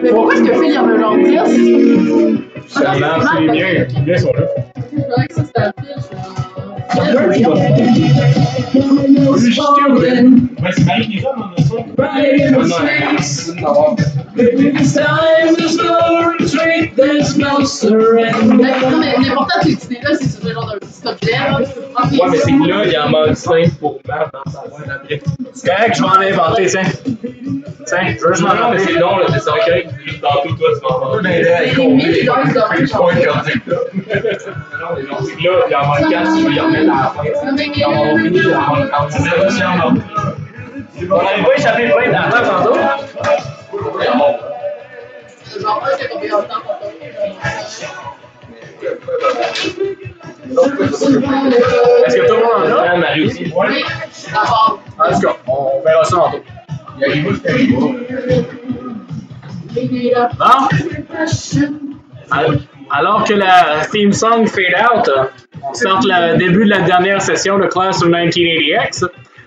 Mais pourquoi est-ce que Phil y en a genre 10? Ça marche, les miens sont là. Je croyais que ça c'était un Phil. Ouais, c'est Marie qui donne, on a ça. Non, mais l'important, c'est que tu là, c'est sur le genre d'un petit objet. Là. Ouais, mais c'est que là, il y a en mode simple pour mettre dans sa boîte après. C'est correct, je vais en inventer, tiens. Tiens, je veux juste m'en Non, mais inventer. c'est long, là, c'est correct. Tantôt, toi, tu vas en C'est des mini gars Là, il y a en mode 4, tu veux y remettre à la fin. On va finir, on va en On n'avait pas échappé plein d'argent tantôt. Genre, un, c'est combien de temps pour toi? Est-ce que tout le monde en a? Marie aussi. Oui, d'abord. En tout cas, on verra ça tantôt. Bon. Alors que la theme song fade out, on sort le début de la dernière session de Class of 1980X.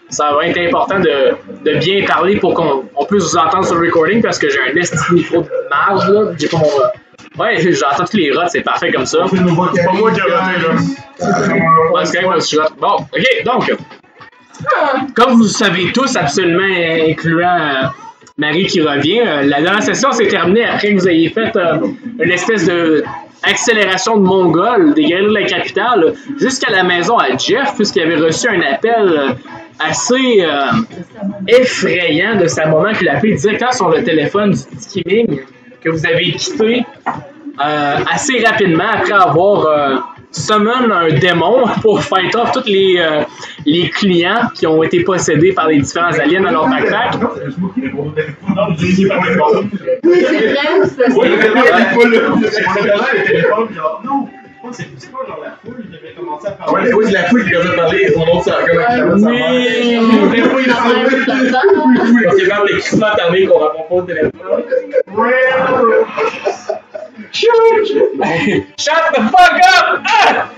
Ça va être important de bien parler pour qu'on puisse vous entendre sur le recording parce que j'ai un esti micro de marge là. J'ai pas mon. Ouais, j'entends tous les rots, c'est parfait comme ça. C'est pas moi qui ai roté là. Ouais, c'est quand même je rote. Bon, ok, donc. Comme vous le savez tous, absolument incluant Marie qui revient, la dernière session s'est terminée après que vous ayez fait une espèce de accélération de Mongol des guerriers de la capitale jusqu'à la maison à Jeff, puisqu'il avait reçu un appel assez effrayant de sa maman qui l'a appelé directement sur le téléphone du skimming que vous avez quitté assez rapidement après avoir summon un démon pour fight off tous les clients qui ont été possédés par les différents aliens dans leur backpack. C'est vrai, c'est Oui, c'est pas genre la foule qui avait commencé à parler. Oui, c'est la foule qui avait parlé. Son nom, c'est comme C'est quand t'es crissement attardé qu'on répond pas au téléphone. Shut the fuck up! Ah!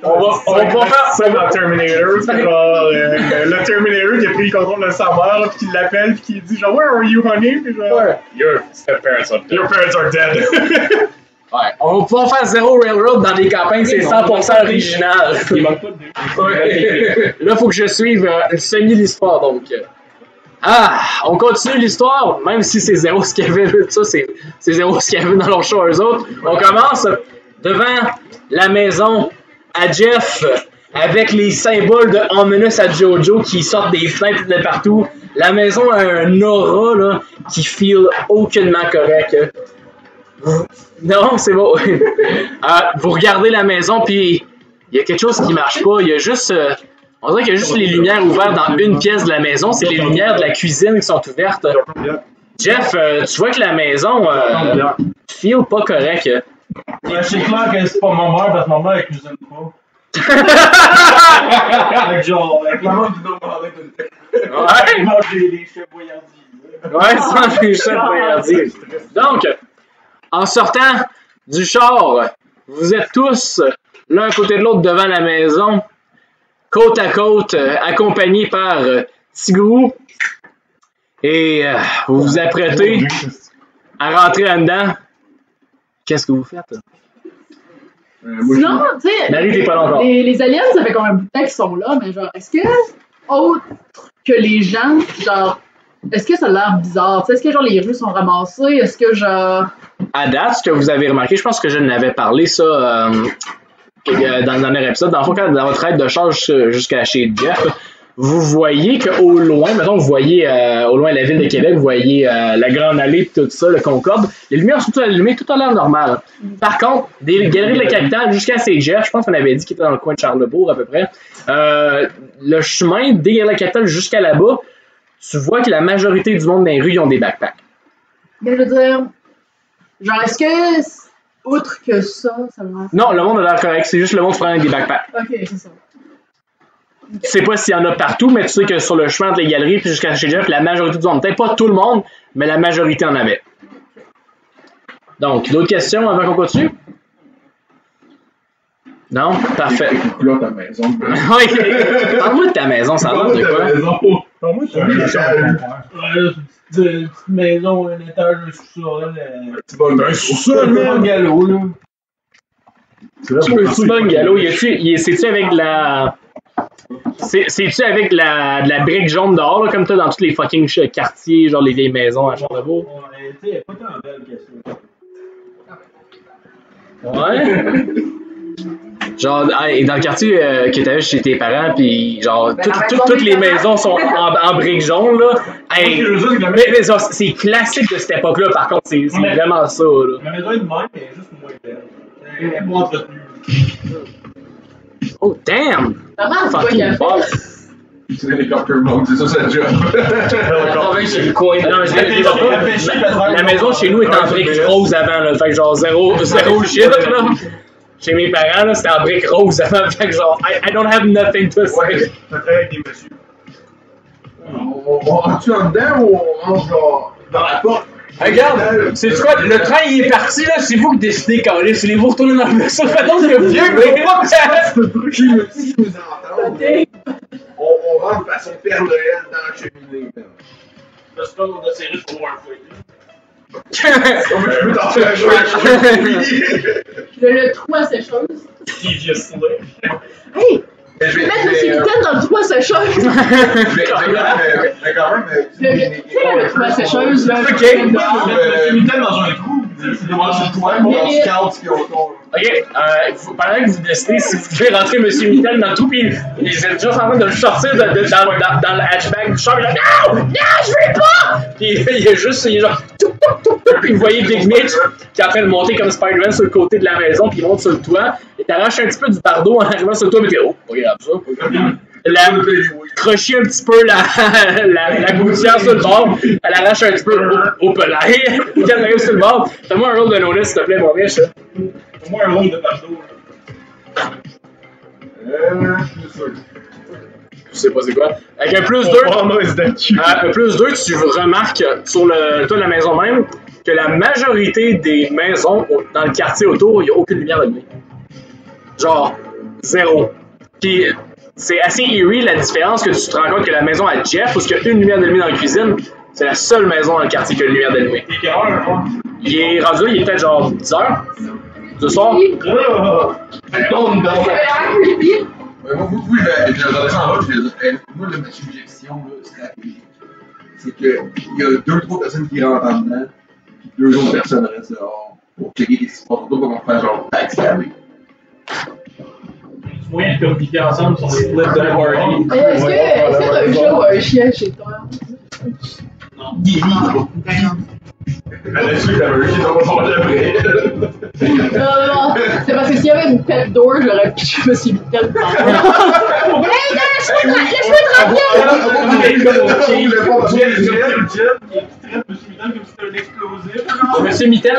On va pas faire ça dans Terminator. C'est genre le Terminator qui a pris le contrôle de sa mère, puis qui l'appelle, puis qui dit genre Where are you, honey? Puis genre Your parents are dead. Ouais, on va pouvoir faire zéro Railroad dans des campagnes, c'est 100% original. Il manque pas de Ouais. Là, faut que je suive semi-l'histoire, donc. Ah, on continue l'histoire, même si c'est zéro ce qu'il y avait, ça, c'est zéro ce qu'il y avait dans leur show, eux autres. On commence devant la maison à Jeff, avec les symboles de Ominous à Jojo qui sortent des fenêtres de partout. La maison a un aura, là, qui feel aucunement correct. Non, c'est bon. Vous regardez la maison, puis il y a quelque chose qui marche pas. Il y a juste... on dirait qu'il y a juste les lumières ouvertes dans une pièce de la maison. C'est les lumières de la cuisine qui sont ouvertes. Jeff, tu vois que la maison feel pas correct. C'est clair que c'est pas ma mère parce que ma mère elle cuisine pas. Avec genre, avec la main du nom avec une Ouais. Il mange des chefs voyardiers. Ouais, c'est les chefs voyardiers. Donc, en sortant du char, vous êtes tous l'un côté de l'autre devant la maison, côte à côte, accompagnés par Tigrou. Et vous vous apprêtez à rentrer là-dedans. Qu'est-ce que vous faites? Sinon, tu sais, Marie, t'es pas là encore. les aliens, ça fait combien de temps qu'ils sont là, mais genre, est-ce que, autre que les gens, genre, est-ce que ça a l'air bizarre? Est-ce que genre les rues sont ramassées? Est-ce que genre... À date, ce que vous avez remarqué, je pense que je n'avais parlé ça dans le dernier épisode, dans le fond, quand dans votre aide de charge jusqu'à chez Jeff, vous voyez qu'au loin, mettons, vous voyez au loin la ville de Québec, vous voyez la Grande Allée, tout ça, le Concorde, les lumières sont toutes allumées, tout à l'air normal. Par contre, des galeries de la capitale jusqu'à chez Jeff, je pense qu'on avait dit qu'il était dans le coin de Charlebourg à peu près, le chemin des galeries de la capitale jusqu'à là-bas, tu vois que la majorité du monde dans les rues, ils ont des backpacks. Mais je veux dire, genre, est-ce que, outre que ça va... Non, le monde a l'air correct, c'est juste le monde se prend avec des backpacks. Ok, c'est ça. Tu sais pas s'il y en a partout, mais tu sais que sur le chemin entre les galeries puis jusqu'à chez Jeff, la majorité du monde, peut-être pas tout le monde, mais la majorité en avait. Donc, d'autres questions avant qu'on continue? Non? Parfait. Là, ta maison. Oui, parle-moi de ta maison, ça a l'air de quoi? Parle-moi de ta maison. Une petite maison, un étage, un sous-sol. Un sous-sol, Un galop, là. Petit bungalow, c'est-tu avec de la. C'est-tu avec de la brique jaune dehors, là, comme t'as dans tous les fucking quartiers, genre les vieilles maisons à Charlebourg? Elle est pas tant belle que ça. Ouais? Genre, dans le quartier que t'avais chez tes parents, pis genre, toutes les maisons sont en briques jaunes, là. Hey, mais genre, c'est classique de cette époque-là, par contre, c'est vraiment ça, là. La maison est de même, mais elle est juste moins belle. Elle est moins entretenue. Oh, damn! Maman, c'est Fucking quoi fuck! C'est l'hélicoptère mode, c'est ça, c'est le job. C'est le coin. Non, je l'ai pas. La maison chez nous est en briques roses avant, là. Fait que genre, zéro shit, là. Chez mes parents, là, c'était en briques roses avant. Fait que genre, I don't have nothing to say. Ouais, ça travaille avec des messieurs. On rentre-tu en dedans ou on rentre genre dans la porte? Regarde, c'est quoi? Le train il est parti, là, c'est vous qui décidez quand il est. Si vous retournez dans le vaisseau, faites donc ce que vous voulez. On rentre de façon Père Noël dans la cheminée. Là, c'est pas on a serré pour voir un fouet. Je peux t'en faire un jeu. Le trou à sécheuse. Devious Hey! Je vais mettre le mitaine dans le trou à sécheuse. Le trou à sécheuse, là. Ok. Le mitaine dans un trou. C'est devant sur le toit, mon scout qui est autour. Ok, pendant que vous décidez si vous pouvez rentrer M. Mittel dans tout, puis ils étaient juste en train de le sortir dans le hatchback du char, il est là, non, je veux pas! Puis il est genre, puis vous voyez Big Mitch qui est en train de monter comme Spider-Man sur le côté de la maison, puis il monte sur le toit, et t'arraches un petit peu du bardeau en arrivant sur le toit, mais t'es, oh, pas grave ça. Crocher un petit peu la gouttière sur le bord, elle arrache un petit peu au pelail, quand elle arrive sur le bord. Fais-moi un roll de notice, s'il te plaît, mon riche. Pour moi, un rôle de bardeau. Je sais pas c'est quoi. Avec un plus 2, un plus 2, tu remarques sur le toit de la maison même que la majorité des maisons dans le quartier autour, il n'y a aucune lumière allumée. Genre, zéro. Puis c'est assez eerie la différence que tu te rends compte que la maison à Jeff, où il y a une lumière allumée dans la cuisine, c'est la seule maison dans le quartier qui a une lumière allumée. Et quelle heure, Il est rendu là, il est peut-être genre 10 heures ce soir. Elle tombe dans Moi, je regardais ça en bas, moi, ma suggestion, c'est qu'il y a 2-3 personnes qui rentrent en dedans, puis 2 autres personnes restent dehors pour checker les sports, pour qu'on fasse genre backstabber. moyen de communiquer ensemble sur les clips de la party. Est-ce que t'as un chat ou un chien chez toi? Non. Elle a su que t'avais un chien dans mon après. Non, c'est parce que s'il y avait une pet door, j'aurais pu, je me suis mis tellement. Hey, laisse-moi tranquille! Monsieur Mitaine?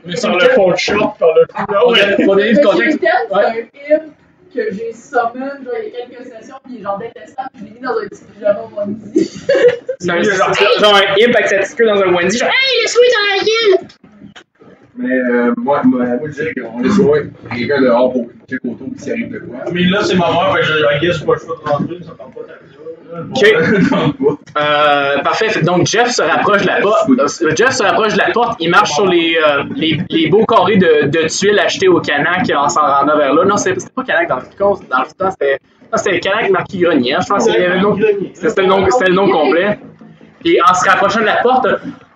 Monsieur le fond de shop par le coup. Pour donner du contexte. C'est un film que j'ai summon genre, il y a quelques sessions, puis genre détestable, puis je l'ai mis dans un petit pyjama onesie. C'est genre un imp avec sa petite queue dans un onesie, genre hey, laisse-moi dans la gueule! Mais moi, je dirais qu'on laisse quelqu'un dehors pour checker autour s'il arrive de quoi. Mais là, c'est ma mère, fait que je guess pas le choix de rentrer, ça tente pas Ok. Parfait. Donc Jeff se rapproche de la porte. Il marche sur les beaux carrés de tuiles achetés au Canac en s'en rendant vers là. Non, c'était pas Canac dans le temps, c'était Canac Marquis Grenier. Je pense que c'était le nom complet. Et en se rapprochant de la porte,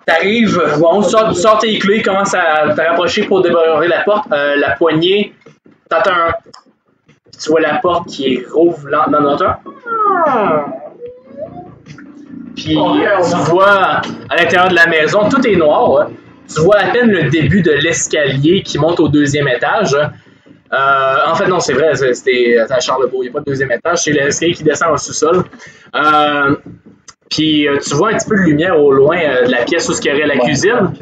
t'arrives, bon, sors tes clés, commence à te rapprocher pour débarrasser la porte. La poignée, t'entends un. Tu vois la porte qui rouvre lentement dans toi. Puis tu vois à l'intérieur de la maison, tout est noir. Hein. Tu vois à peine le début de l'escalier qui monte au 2e étage. En fait, non, c'est vrai, c'était à Charlebourg, il n'y a pas de 2e étage, c'est l'escalier qui descend au sous-sol. Puis tu vois un petit peu de lumière au loin de la pièce où il y aurait la cuisine.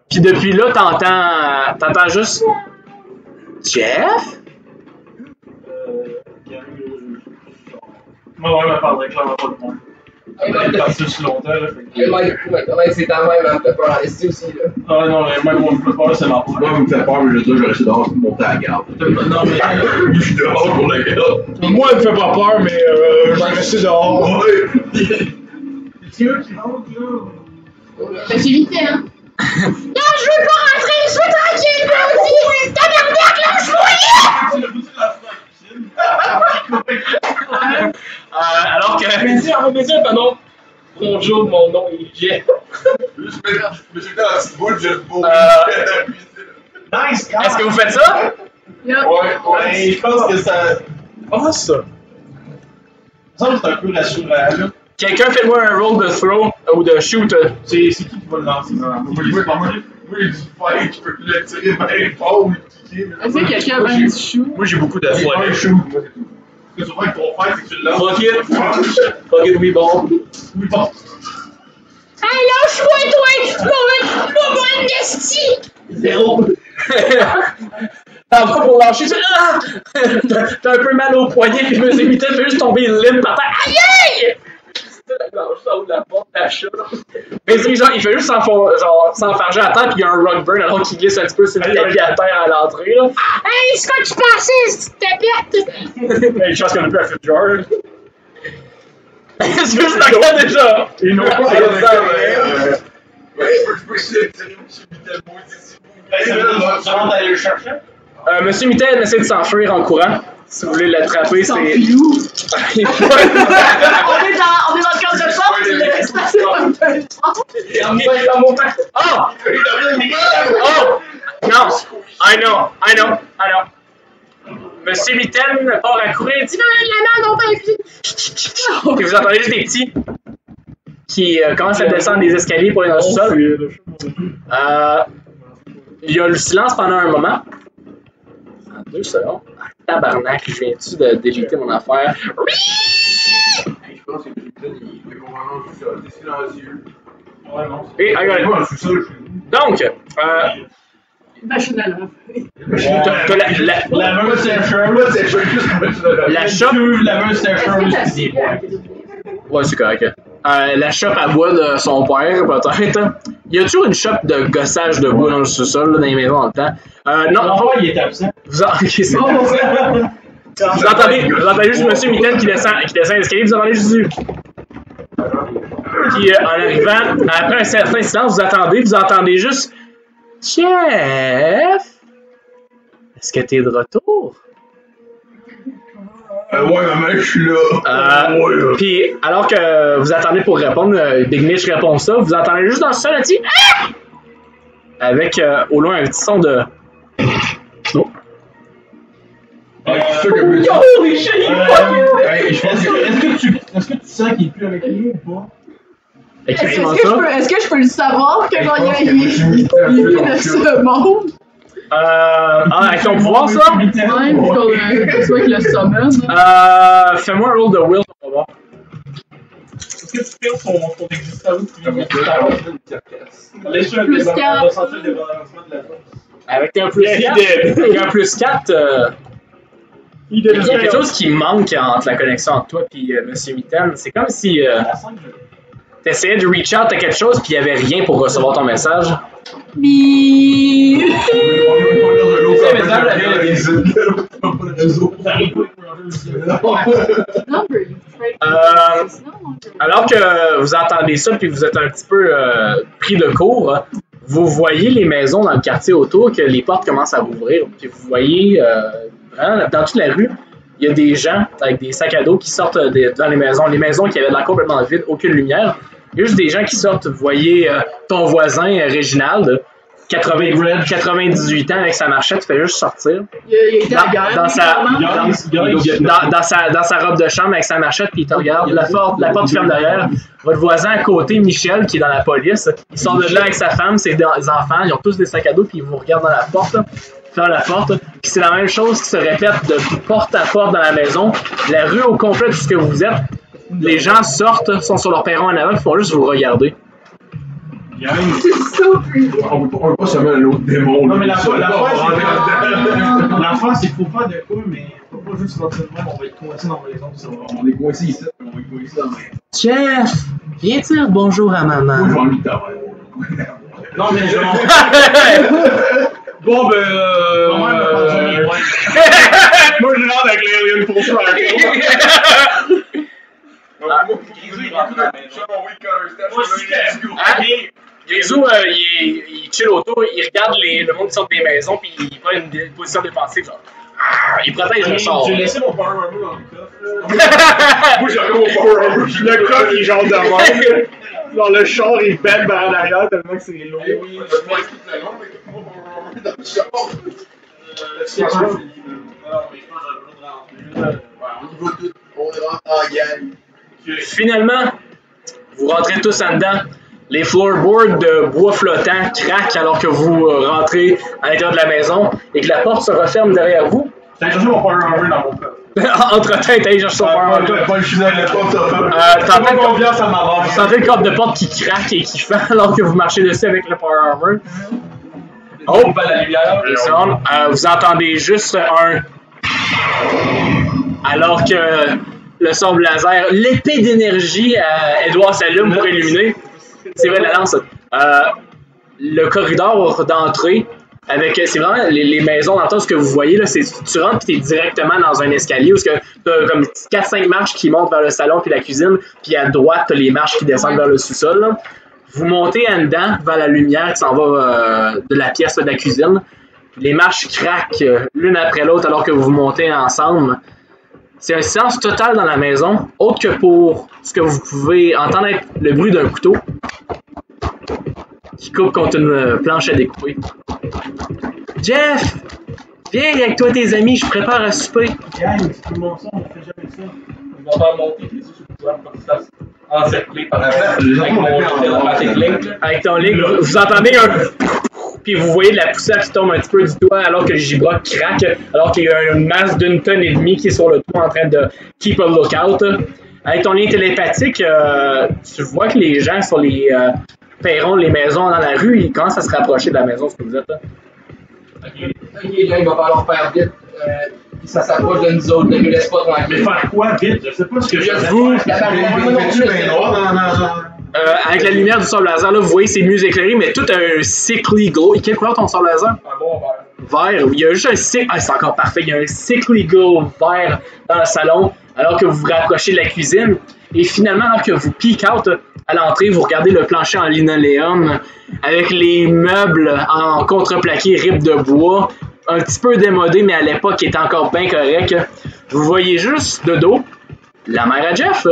Puis depuis là, t'entends juste Jeff? Ma mère me parlerait clairement pas de moi. Elle est partie aussi longtemps, là. C'est ta mère, elle me fait peur en esti aussi, là. Ah non, mais moi, on me fait peur, c'est ma peur. Moi, vous me faites peur, mais je veux dire, je vais rester dehors pour monter à la garde. Non, mais. Je suis dehors pour la garde. Moi, elle me fait pas peur, mais je vais rester dehors. Ouais. C'est eux qui rentrent, là. Ben, c'est vite, hein. Non, je veux pas rentrer, je veux tranquille, moi aussi! Tabarnak, lâche-moi! Alors que. Vas-y, pardon. Bonjour, mon nom est Jeff. Je me suis dans la petite boule, j'ai le beau. Nice, Est-ce que vous faites ça? Yep. Ouais, je pense que ça. Ah, ça. Ça me semble que c'est un peu rassurant, là. Quelqu'un fait-moi un roll de throw ou de shoot. C'est qui va le lancer? Moi, j'ai du fight, je peux le tirer par les paumes, le kicker. Est-ce que quelqu'un a même du chou? Moi, j'ai beaucoup de Ouais, flash. shoot, moi, c'est tout. Ce que tu vois avec ton fight, c'est que tu le lances. Fuck it. Fuck it, we ball. Oui, bon. Hey, lâche-moi, toi! Mon esti! Zéro. T'en vas pour lâcher ça. Ah! T'as un peu mal au poignet, puis je me suis mis fait juste tomber limp par terre. Aïe aïe! C'était la gorge ça ou la porte d'achat. Mais c'est genre, il fait juste s'enfarger à terre, puis il y a un rock burn alors qu'il glisse un petit peu sur le tapis à terre à l'entrée. Là. Hey, c'est quoi que tu pensais, si tu tapette? Hey, je pense qu'on a plus à faire jar. C'est juste la gueule déjà. Et non, Je peux essayer de tirer M. Mittel, moi, Ça va d'aller le chercher? Monsieur Mitten essaie de s'enfuir en courant. Si vous voulez l'attraper, c'est. S'enfuit où? Il faut- On est dans le cadre de porte, c'est assez comme dans mon temps. Oh! Oh! Non! I know. Monsieur Mitten part à courir et dit la merde, on va cuisine. Et vous entendez juste des petits qui commencent à descendre des escaliers pour aller dans le sous-sol. Il y a le silence pendant un moment. En 2 secondes. Tabarnak, je viens-tu de déliter mon affaire? Je pense que Mittel, il est vraiment tout seul. C'est silencieux. Ouais, non. Et, regardez. Moi, je suis seul chez nous. Donc, machine à laver. t'as La meuse sécheuse. Moi, c'est juste la shop. La meuse Est-ce que t'as sécheuse. Ouais, c'est correct. La shop à bois de son père, peut-être. Y a toujours une shop de gossage de bois dans le sous-sol, là, dans les maisons dans le temps? Non, Non, pas. il est absent. Vous entendez juste M. Mitten qui descend l'escalier, vous entendez juste du. Puis en arrivant, après un certain silence, vous entendez juste Chef! Est-ce que t'es de retour? Ouais, maman, je suis là. Ouais, là. Puis alors que vous attendez pour répondre, Big Mitch répond ça, vous entendez juste dans le sol un petit ah! Avec au loin un petit son de. Oh. C'est sûr que Mitch. Holy shit! Hey, je pense que. Est-ce que tu sens qu'il est plus avec lui ou pas? Écrivez-moi ça. Est-ce que je peux le savoir que Je genre, pense que il Mitch est de ce monde? Avec ton pouvoir, ça? Ouais, puis qu'on soit avec le summon. Fais-moi un roll de will, on va voir. Est-ce que tu filmes son existence? Laisse-le Plus quatre. ressentir le débalancement de la force. Avec un plus 4, avec un plus 4, il y a quelque chose qui manque entre la connexion entre toi et M. Mitten. C'est comme si tu essayais de reach out à quelque chose puis il n'y avait rien pour recevoir ton message. Alors que vous entendez ça puis vous êtes un petit peu pris de court, vous voyez les maisons dans le quartier autour que les portes commencent à rouvrir. Puis vous voyez vraiment dans toute la rue, il y a des gens avec des sacs à dos qui sortent dans les maisons qui avaient l'air complètement vides, aucune lumière. Il y a juste des gens qui sortent. Vous voyez ton voisin Réginald, 98 ans avec sa marchette, fait juste sortir. Il était à la guerre. Dans sa robe de chambre avec sa marchette, puis il te regarde. La porte ferme derrière. Votre voisin à côté, Michel, qui est dans la police, il sort de là avec sa femme, ses enfants, ils ont tous des sacs à dos, puis ils vous regardent dans la porte. Ferme la porte. Puis c'est la même chose qui se répète de porte à porte dans la maison. La rue au complet, tout ce que vous êtes. Les gens sortent, sont sur leur perron en avant, ils font juste vous regarder. C'est so creepy. On peut pas seulement un autre démon. Non, mais la fois, c'est qu'il faut faire de quoi, mais faut pas juste sortir de monde, on va être coincé dans la maison, ça va. On est coincé ici, on est coincé dans la main. Chef, viens dire bonjour à maman. Moi, je vais enlever ta main. Non, mais genre. Bon, ben. Moi, je rentre avec l'alien pour faire. Grisou, il chill autour, il regarde le monde qui sort des maisons, puis il prend une position défensive, genre. Il protège le char. J'ai laissé mon Power Armor dans le coffre. Moi, j'ai mon Power Armor. Le coffre, il est genre de même. Genre, le char, il bête vers l'arrière tellement que c'est lourd. Finalement, vous rentrez tous en dedans. Les floorboards de bois flottant craquent alors que vous rentrez à l'intérieur de la maison et que la porte se referme derrière vous. J'ai cherché mon Power Armor dans mon coffre. Entre-temps, t'as cherché son Power Armor. T'entendez le cadre de porte qui craque et qui fend alors que vous marchez dessus avec le Power Armor. Oh, la lumière. vous entendez juste un. Alors que le sable laser, l'épée d'énergie, Edouard s'allume pour illuminer. C'est vrai, la lance. Le corridor d'entrée, c'est vraiment les maisons d'entrée, ce que vous voyez, là, c'est tu rentres et tu es directement dans un escalier où tu as comme 4-5 marches qui montent vers le salon puis la cuisine, puis à droite, tu as les marches qui descendent vers le sous-sol. Là. Vous montez en dedans vers la lumière qui s'en va de la pièce de la cuisine. Les marches craquent l'une après l'autre alors que vous montez ensemble. C'est un silence total dans la maison, autre que pour ce que vous pouvez entendre être le bruit d'un couteau qui coupe contre une planche à découper. Jeff! Viens avec toi tes amis, je prépare à souper. Gang, c'est tout le monde ça, on fait jamais ça. Ils vont faire monter les yeux sur le toit pour que ça encerclé par avec ton link, vous entendez un... Puis vous voyez de la poussière qui tombe un petit peu du toit alors que le gibra craque, alors qu'il y a une masse d'1,5 tonne qui est sur le toit en train de keep a lookout. Avec ton lien télépathique, tu vois que les gens sur les perrons, les maisons dans la rue, ils commencent à se rapprocher de la maison, ce que vous êtes là. Ok, là, il va falloir faire vite. Ça s'approche de nous autres, ne nous laisse pas tranquille. Mais faire quoi vite? Je sais pas ce que je Vous, avec la lumière du sable laser, là, vous voyez c'est mieux éclairé, mais tout un sickly glow. Et quelle couleur ton sable laser? Un bon verre. Vert. Il y a juste un sickly... Ah, c'est encore parfait. Il y a un sickly glow vert dans le salon, alors que vous vous rapprochez de la cuisine. Et finalement, alors que vous peek out à l'entrée, vous regardez le plancher en linoléum, avec les meubles en contreplaqué rips de bois, un petit peu démodé, mais à l'époque, qui était encore bien correct. Vous voyez juste de dos la mère à Jeff,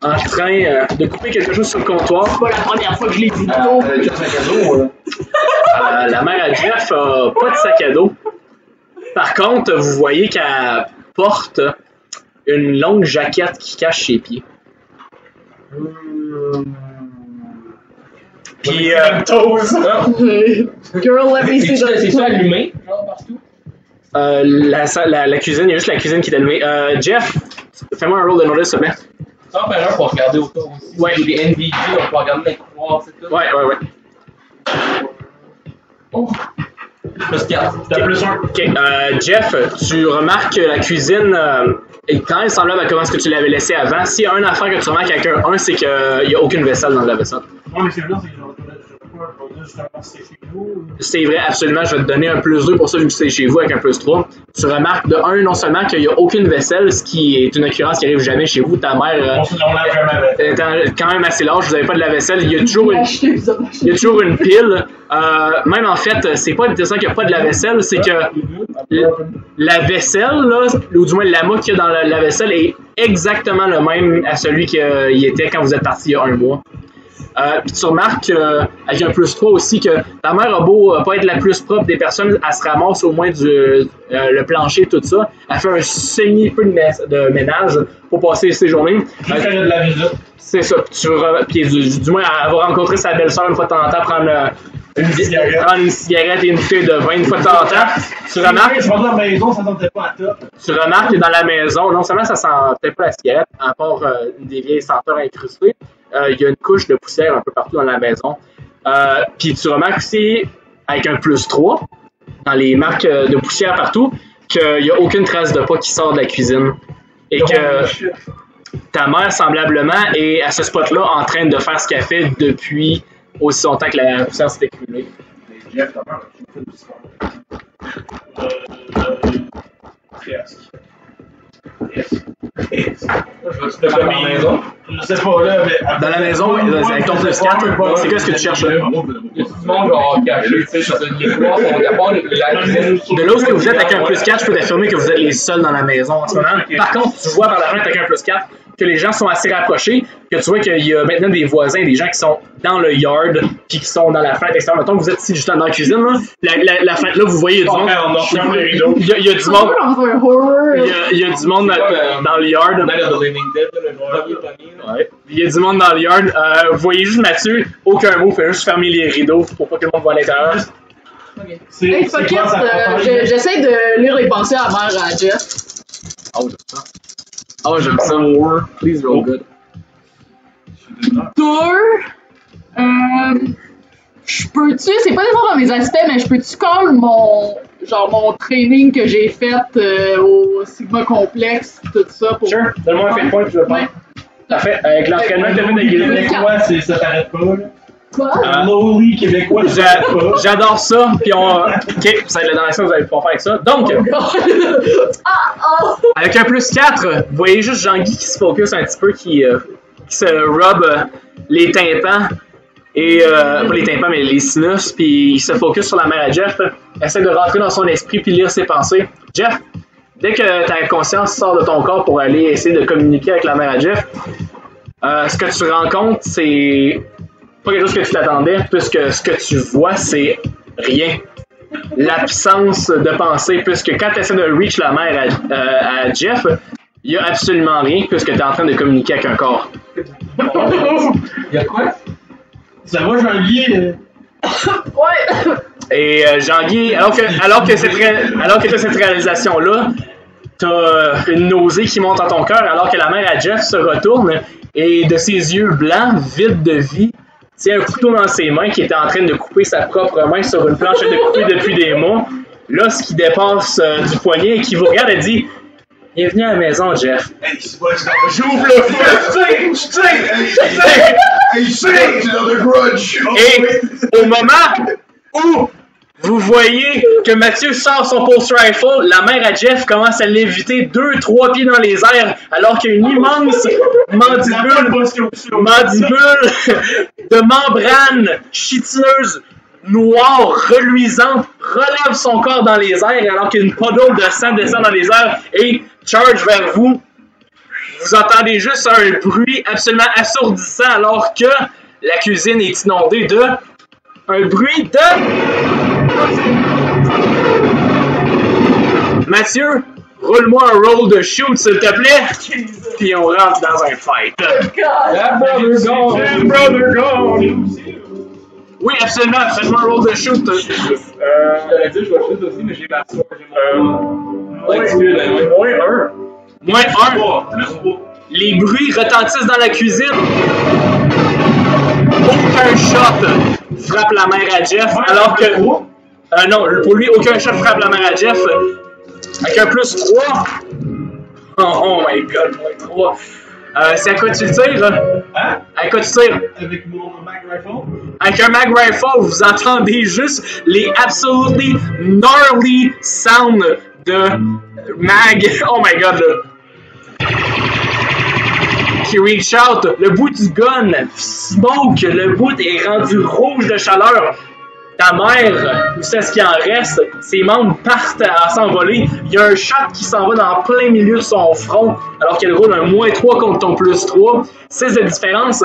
en train de couper quelque chose sur le comptoir. C'est pas la première fois que je l'ai dit. La mère à Jeff a pas de sac à dos. Par contre, vous voyez qu'elle porte une longue jaquette qui cache ses pieds. Puis, Girl, let me see C'est that. ça allumé, genre partout? la cuisine, il y a juste la cuisine qui est allumée. Jeff, fais-moi un roll de notice, s'il te plaît. Ça en fait un pour regarder autour aussi. Ouais. Il y a des NVG, on peut regarder les couloirs, c'est tout. Ouais. Oh. Plus 4. Okay. plus un. Ok, Jeff, tu remarques que la cuisine est quand même semblable à comment est-ce que tu l'avais laissé avant. S'il y a une affaire que tu remarques avec c'est qu'il n'y a aucune vaisselle dans la vaisselle. Non, mais c'est vrai, c'est que genre, justement, c'est chez vous. C'est vrai, absolument. Je vais te donner un plus 2 pour ça, vu que c'est chez vous avec un plus 3. Tu remarques de 1, non seulement qu'il n'y a aucune vaisselle, ce qui est une occurrence qui arrive jamais chez vous. Ta mère On l'a jamais fait. est quand même assez large, vous n'avez pas de la vaisselle. Il y a toujours une pile. Même en fait, c'est pas intéressant qu'il n'y a pas de la vaisselle, c'est que la vaisselle, là, ou du moins l'amas qu'il y a dans la vaisselle, est exactement le même à celui qu'il était quand vous êtes parti il y a 1 mois. Puis tu remarques avec un plus 3 aussi que ta mère a beau pas être la plus propre des personnes, elle se ramasse au moins le plancher, tout ça. Elle fait un semi-peu de ménage pour passer ses journées. Juste de la visite. C'est ça. Puis du moins, elle va rencontrer sa belle-sœur une fois de temps en temps, prendre une cigarette et une bouteille de vin une fois de temps en temps. Tu remarques. Je vais dans la maison, ça sentait pas à top. Tu remarques que dans la maison, non seulement ça sentait pas la cigarette, à part des vieilles senteurs incrustées, il y a une couche de poussière un peu partout dans la maison. Puis tu remarques aussi, avec un plus 3, dans les marques de poussière partout, qu'il n'y a aucune trace de pas qui sort de la cuisine. Et que ta mère, semblablement, est à ce spot-là en train de faire ce qu'elle fait depuis aussi longtemps que la puissance est écumulée. Jeff, t'as peur, tu me fais Presque. Je vais te faire dans la maison. Je sais pas, là, mais. Dans la maison, oui, avec ton plus 4, c'est quoi ce que tu cherches là? Il y a tout le monde genre caché, tu sais, ça se miroir, on y a pas la cuisine. De là où vous êtes avec un plus 4, je peux t'affirmer que vous êtes les seuls dans la maison en ce moment. Par contre, tu vois par la fenêtre avec un plus 4 que les gens sont assez rapprochés, que tu vois qu'il y a maintenant des voisins, des gens qui sont dans le yard, puis qui sont dans la fenêtre extérieure. Mettons que vous êtes ici justement dans la cuisine, là. La fenêtre là, vous voyez, il y a du monde. Il y a du monde. Il y a du monde dans le yard. Ouais. Il y a du monde dans le yard. Vous voyez juste Mathieu, aucun mot, fait juste fermer les rideaux pour pas que le monde voit à l'intérieur. Hey, fuck it, j'essaie de lire les pensées amères à Jeff. Oh, j'aime ça. Please roll good. Tour. Je peux-tu, c'est pas nécessairement dans mes aspects, mais je peux-tu call mon training que j'ai fait au Sigma Complexe, tout ça pour. Sure, donne-moi un fait de point, tu vas faire. Parfait, avec l'entraînement que t'as fait de Québécois, ça t'arrête pas, là. Quoi? Lowly québécois, ça t'arrête pas. J'adore ça, puis ok, ça va être la dernière chose que vous allez pouvoir faire avec ça. Donc, avec un plus 4, vous voyez juste Jean-Guy qui se focus un petit peu, qui se rub les tympans, et pas les tympans, mais les sinus, puis il se focus sur la mère à Jeff, essaie de rentrer dans son esprit puis lire ses pensées. Jeff, dès que ta conscience sort de ton corps pour aller essayer de communiquer avec la mère à Jeff, ce que tu rencontres, c'est pas quelque chose que tu t'attendais, puisque ce que tu vois, c'est rien. L'absence de pensée, puisque quand tu essaies de reach la mère à Jeff, il n'y a absolument rien, puisque tu es en train de communiquer avec un corps. Il y a quoi? Ça va, Jean-Guy? Ouais! Et Jean-Guy, alors que tu as cette réalisation-là, tu as une nausée qui monte en ton cœur, alors que la mère à Jeff se retourne et de ses yeux blancs, vides de vie, tient un couteau dans ses mains qui était en train de couper sa propre main sur une planche de couper depuis des mois. Là, ce qui dépasse du poignet et qui vous regarde, elle dit « Bienvenue à la maison, Jeff. » J'ouvre le feu! Et au moment où vous voyez que Mathieu sort son pulse rifle, la mère à Jeff commence à léviter 2-3 pieds dans les airs alors qu'il y a une immense mandibule de membrane chitineuse noire, reluisante, relève son corps dans les airs alors qu'une puddle de sang descend dans les airs et charge vers vous. Vous entendez juste un bruit absolument assourdissant alors que la cuisine est inondée de un bruit de... Mathieu, roule-moi un roll de shoot s'il te plaît, puis on rentre dans un fight. Brother gone! Oui, absolument, faites-moi un roll de shoot. Je t'aurais dit, je vais shoot aussi, mais j'ai ma soeur, Moins 1. Les bruits retentissent dans la cuisine. Aucun shot frappe la mère à Jeff, alors que... non, pour lui, aucun shot frappe la mère à Jeff. Avec un plus 3. Oh my god, moins 3. C'est à quoi tu le tires? Hein? À quoi tu tires? Avec mon mag rifle? Avec un mag rifle, vous entendez juste les absolutely gnarly sounds de mag. Oh my god, là. Qui reach out, le bout du gun smoke, le bout est rendu rouge de chaleur. Ta mère, où c'est ce qui en reste, ses membres partent à s'envoler. Il y a un shot qui s'en va dans plein milieu de son front, alors qu'elle roule un moins 3 contre ton plus 3. 6 de différence.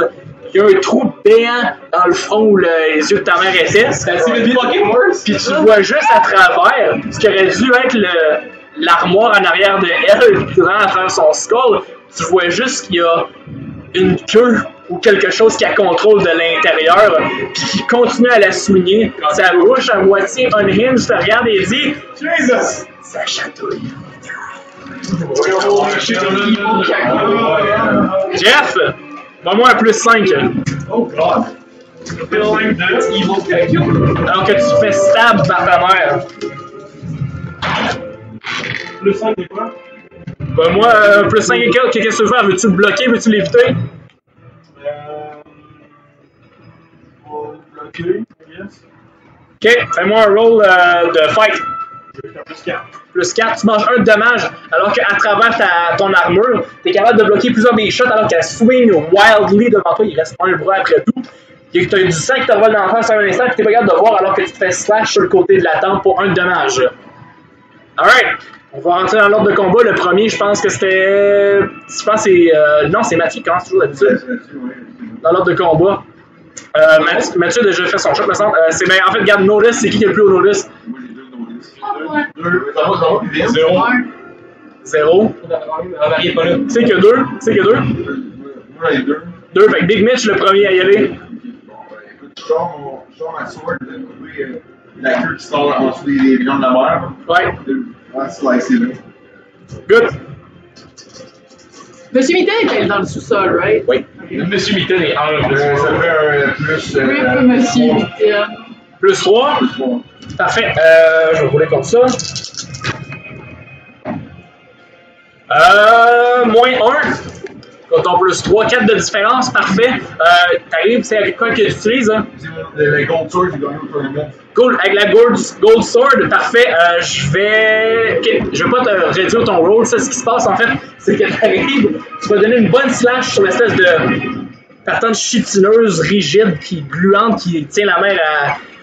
Il y a un trou béant dans le front où les yeux de ta mère étaient. Puis tu vois juste à travers ce qui aurait dû être l'armoire en arrière de elle, durant à travers son skull. Tu vois juste qu'il y a une queue ou quelque chose qui la contrôle de l'intérieur, puis qui continue à la souligner. Sa bouche à moitié unhinged te regarde et dit Jesus! Ça chatouille. Jeff, donne-moi un plus 5. Oh god! Feeling the evil calcul. Alors que tu fais stab par ta mère. Le 5 c'est quoi? Ben moi, plus 5 et quelques, qu'est-ce que tu veux faire? Veux-tu le bloquer? Veux-tu l'éviter? blessé, I guess. Ok, fais-moi un roll de fight. Je vais faire plus 4. Plus 4, tu manges 1 de dommage, alors qu'à travers ton armure, tu es capable de bloquer plusieurs des shots alors qu'elle swing wildly devant toi, il reste un bras après tout. Tu as du sang qui te vole dans la face à un instant, puis tu es pas capable de voir alors que tu te fais slash sur le côté de la tempe pour 1 de dommage. Alright, on va rentrer dans l'ordre de combat. Le premier, je pense que c'était. Je pense que c'est. Non, c'est Mathieu qui commence toujours d'habitude. Dans l'ordre de combat. Mathieu a déjà fait son shot, me semble. C'est bien, en fait, regarde, Notice, c'est qui est le plus haut Notice? Moi, j'ai 2 notices. Ouais. 2. Ça va, puis vite. 0. 0. Il est pas là. C'est que 2. C'est que 2. Moi, j'en ai 2. 2, fait que Big Mitch, le premier à y aller. Bon, écoute, je sors ma sword, la queue qui sort en dessous des lions de la mer. Ouais. Ouais, slicer là. Good. Monsieur Mitaine était dans le sous-sol, right? Oui. Monsieur Mitten est en Ça fait un plus. Rip Monsieur Mitaine. Plus 3. Plus 3. Parfait. Je vais rouler comme ça. Moins 1. Quand on plus 3, 4 de différence, parfait. T'arrives, c'est avec quoi que tu utilises, hein? Le Gold Sword, j'ai gagné au tournament. Cool, avec la Gold Sword, parfait. Je vais pas te réduire ton roll, ça, ce qui se passe en fait, c'est que t'arrives, tu vas donner une bonne slash sur l'espèce de patente chitineuse, rigide, qui gluante, qui tient la main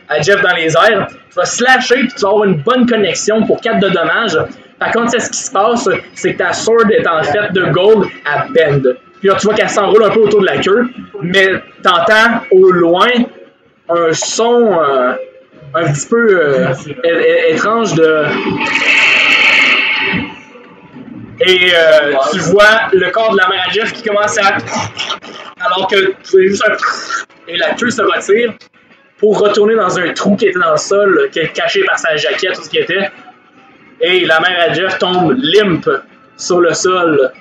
à Jeff dans les airs. Tu vas slasher, puis tu vas avoir une bonne connexion pour 4 de dommages. Par contre, c'est ce qui se passe, c'est que ta sword est en fait de gold à bend. Puis là, tu vois qu'elle s'enroule un peu autour de la queue, mais t'entends au loin un son un petit peu étrange de... Et tu vois le corps de la mère à Jeff qui commence à... Alors que tu fais juste un... Et la queue se retire pour retourner dans un trou qui était dans le sol, qui est caché par sa jaquette, tout ce qui était. Et la mère à Jeff tombe limp sur le sol.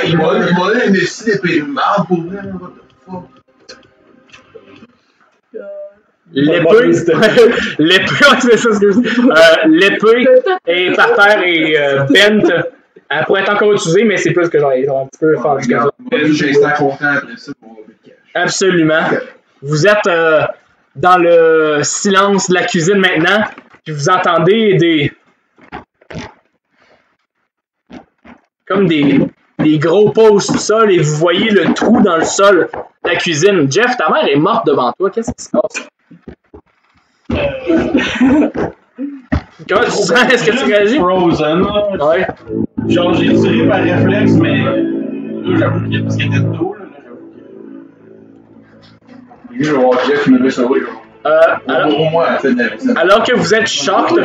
Il m'a donné une médecine d'épée de marde pour vrai, what the fuck? L'épée est par terre et bent. Elle pourrait être encore utilisée, mais c'est plus que genre un petit peu fort. J'ai été content après ça pour le cash. Absolument. Vous êtes dans le silence de la cuisine maintenant, puis vous entendez comme des gros pas au sous-sol et vous voyez le trou dans le sol de la cuisine. Jeff, ta mère est morte devant toi. Qu'est-ce qui se passe? Comment tu sens? Est-ce que tu réagis? Frozen. Ouais. Genre, j'ai tiré par réflexe, mais là, j'avoue qu'il y a parce qu'il était de dos, là, j'avoue que... Je vais voir Jeff qui me veut sauver. Alors que vous êtes choqués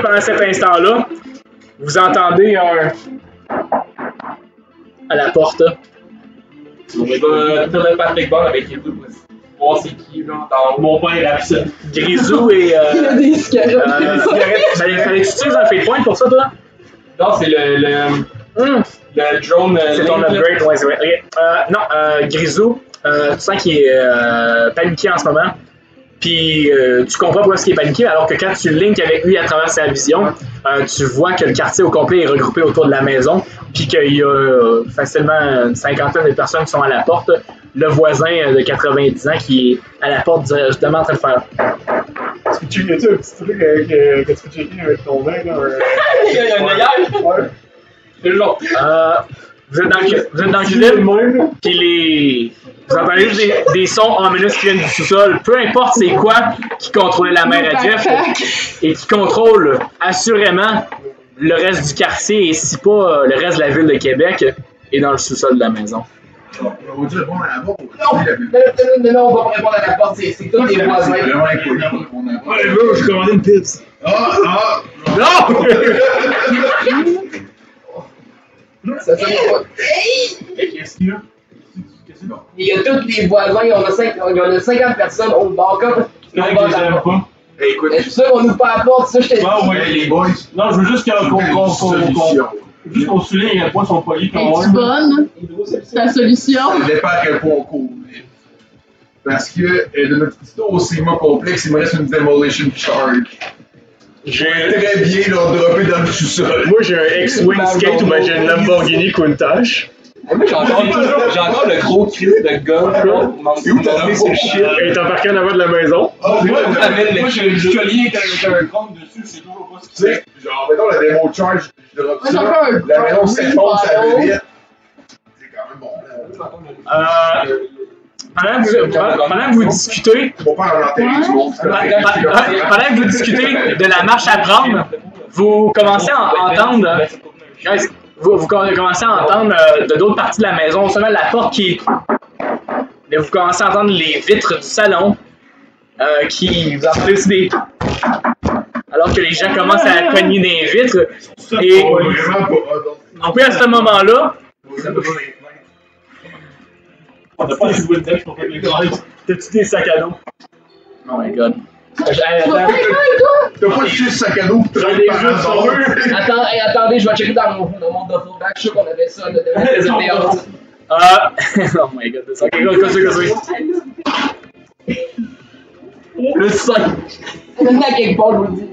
pendant cet instant-là, vous entendez un... à la porte. Je vais faire le Patrick Ball avec les deux pour voir c'est qui, genre, dans Mon père absent. Grisou et... Il y a des cigarettes. Fallait que tu utilises un fate point pour ça, toi? Non, c'est le drone. C'est ton upgrade, ouais, c'est vrai. Okay. Non, Grisou, tu sens qu'il est paniqué en ce moment. Puis tu comprends pourquoi il est paniqué, alors que quand tu links avec lui à travers sa vision, tu vois que le quartier au complet est regroupé autour de la maison, puis qu'il y a facilement une cinquantaine de personnes qui sont à la porte. Le voisin de 90 ans qui est à la porte justement en train de faire. Est-ce que tu as un petit truc que tu peux checker avec ton vin, là? Il y a une meilleure. Ouais. C'est long. Vous êtes dans la cuisine, puis vous entendez juste des sons omineux qui viennent du sous-sol. Peu importe c'est quoi qui contrôle la mère à Jeff et qui contrôle assurément le reste du quartier et si pas le reste de la ville de Québec est dans le sous-sol de la maison. On va dire répondre à la porte. Non, on va pas répondre à la porte, c'est tous les voisins. C'est vraiment impoli pour répondre à la porte. Ouais, là, j'ai commandé une pizza. Non! Ça sonne pas. Qu'est-ce qu'il y a? Il y a tous les voisins, il y en a 50 personnes au balcon. C'est vrai que je les aime pas. Écoute, C'est sûr qu'on nous pas la porte, ça je t'ai dit. Ah ouais. les boys, Non, je veux juste qu'on souligne à quel point ils sont polis quand Es-tu même. bonne? Ta solution? ça dépend à quel point on court. Parce que de notre petit OCMA complexe, il me reste une demolition charge. J'ai très bien leur dropper dans le sous-sol. Moi j'ai un X-Wing skate ou ben j'ai une Lamborghini Countach. Moi, j'ai encore le gros crise de gun. C'est où t'as mis ce shit? Il est embarqué en avant de la maison. Moi, J'ai le collier avec un compte dessus, je sais toujours pas ce qu'il fait. Genre, mettons la démo charge, je drop ça. La maison s'effondre, ça va vite. C'est quand même bon. Pendant que vous discutez, Faut pas en enterrer du monde. pendant que vous discutez de la marche à prendre, vous commencez à entendre, guys, vous commencez à entendre de d'autres parties de la maison, seulement la porte qui, mais vous commencez à entendre les vitres du salon qui vous entendez aussi des, alors que les gens commencent à cogner des vitres et Vraiment pas. en plus à ce moment-là, On n'a pas assez de deck pour faire les gars. T'as-tu des sacs à dos? oh my god. T'as pas juste le sac à dos pour J'en ai juste sur eux. Attendez, je vais checker dans mon duffel bag. Je suis sûr qu'on avait ça de Oh my god, ok, continue. Le 5. Le mec quelque part, je vous le dis.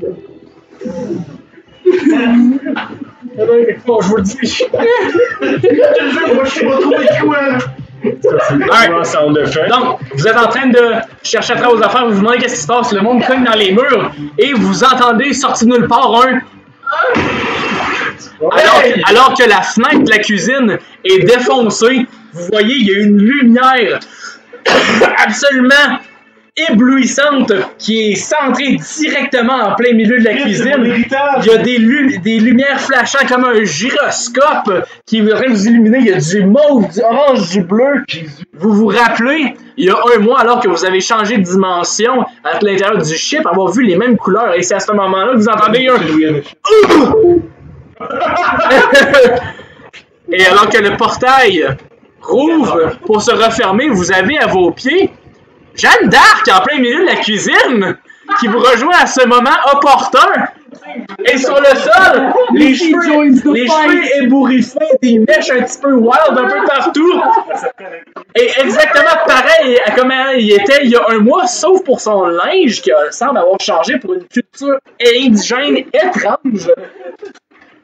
Bon, je vous le dis. Moi, je suis pas trop écouant. Donc, vous êtes en train de chercher à travers vos affaires, vous vous demandez qu'est-ce qui se passe, le monde cogne dans les murs et vous entendez sortir de nulle part un. Alors que la fenêtre de la cuisine est défoncée, vous voyez, il y a une lumière absolument éblouissante qui est centrée directement en plein milieu de la cuisine. Il y a des lumières flashant comme un gyroscope qui est en train de vous illuminer. Il y a du mauve, du orange, du bleu. Vous vous rappelez, il y a un mois, alors que vous avez changé de dimension à l'intérieur du ship, avoir vu les mêmes couleurs. Et c'est à ce moment-là que vous entendez un... Et alors que le portail rouvre pour se refermer, vous avez à vos pieds Jeanne d'Arc en plein milieu de la cuisine qui vous rejoint à ce moment opportun. Et sur le sol, les cheveux ébouriffés, des mèches un petit peu wild un peu partout. Et exactement pareil à comment il était il y a un mois, sauf pour son linge qui semble avoir changé pour une culture indigène étrange.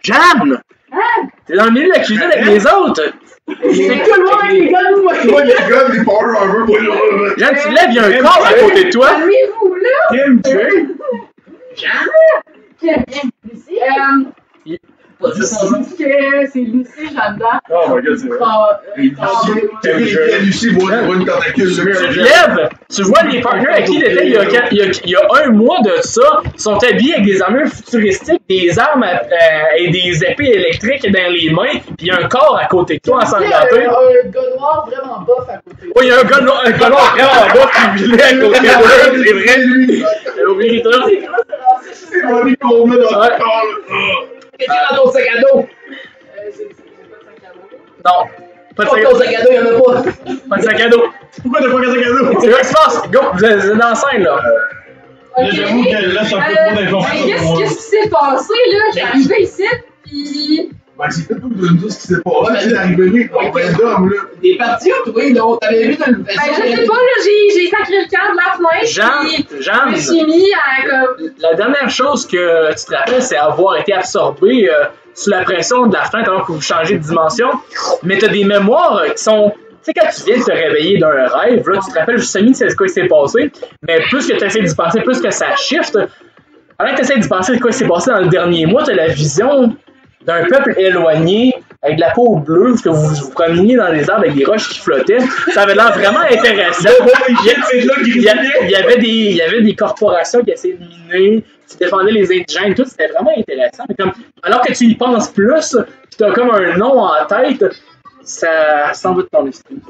Jeanne! T'es dans le milieu de la cuisine avec les autres! C'est tout le monde avec les guns, moi! Moi, les gars, des power armor pour le. Jeanne, tu lèves, il y a un corps à côté de toi! Calmez-vous, là! C'est Lucie Jeanne d'Arc. Oh my god, c'est vrai. T'as vu les Lucie voit une tentacule Tu te lèves, tu vois les partners à qui il était il y a un mois de ça, sont habillés avec des armures futuristiques, des armes et des épées électriques dans les mains, puis il y a un corps à côté de toi ensanglanté. Un gars noir vraiment bof à côté. Oui, il y a un gars noir vraiment bas qui vivait à côté de toi, c'est vrai. J'ai oublié ça. C'est mon lit qu'on met dans le corps, là. Qu'est-ce qu'il y a dans ton sac à dos? C'est pas de sac à dos. Non, pas de Pas sac ton sac à dos, y'en a pas. pas de sac à dos. Pourquoi t'as pas un sac à dos? C'est quoi qui se passe? Go, vous êtes dans la scène là. Là, j'avoue que là, c'est un peu trop d'informations pour moi. Qu'est-ce qui s'est passé, là? J'étais arrivée ici, puis... Ben, c'est peut-être tout de nous dire ce qui s'est passé. C'est arrivé, on random, là. Des parties, oui, là, on t'avait vu dans le Ben, je sais pas, là, j'ai sacré le camp de la fenêtre, puis je Jeanne, me suis mis à, comme... la dernière chose que tu te rappelles, c'est avoir été absorbé sous la pression de la fenêtre alors que vous changez de dimension. Mais tu as des mémoires qui sont... Tu sais, quand tu viens de te réveiller d'un rêve, là, tu te rappelles juste de ce qui s'est passé, mais plus que tu essaies d'y penser, plus que ça shift. Alors que tu essaies d'y penser de quoi s'est passé dans le dernier mois, tu as la vision d'un peuple éloigné, avec de la peau bleue, parce que vous vous promeniez dans les arbres avec des roches qui flottaient. Ça avait l'air vraiment intéressant. Il y avait des corporations qui essayaient de miner, qui défendaient les indigènes, tout, c'était vraiment intéressant. Mais comme, alors que tu y penses plus, tu as comme un nom en tête, ça s'en va de ton esprit.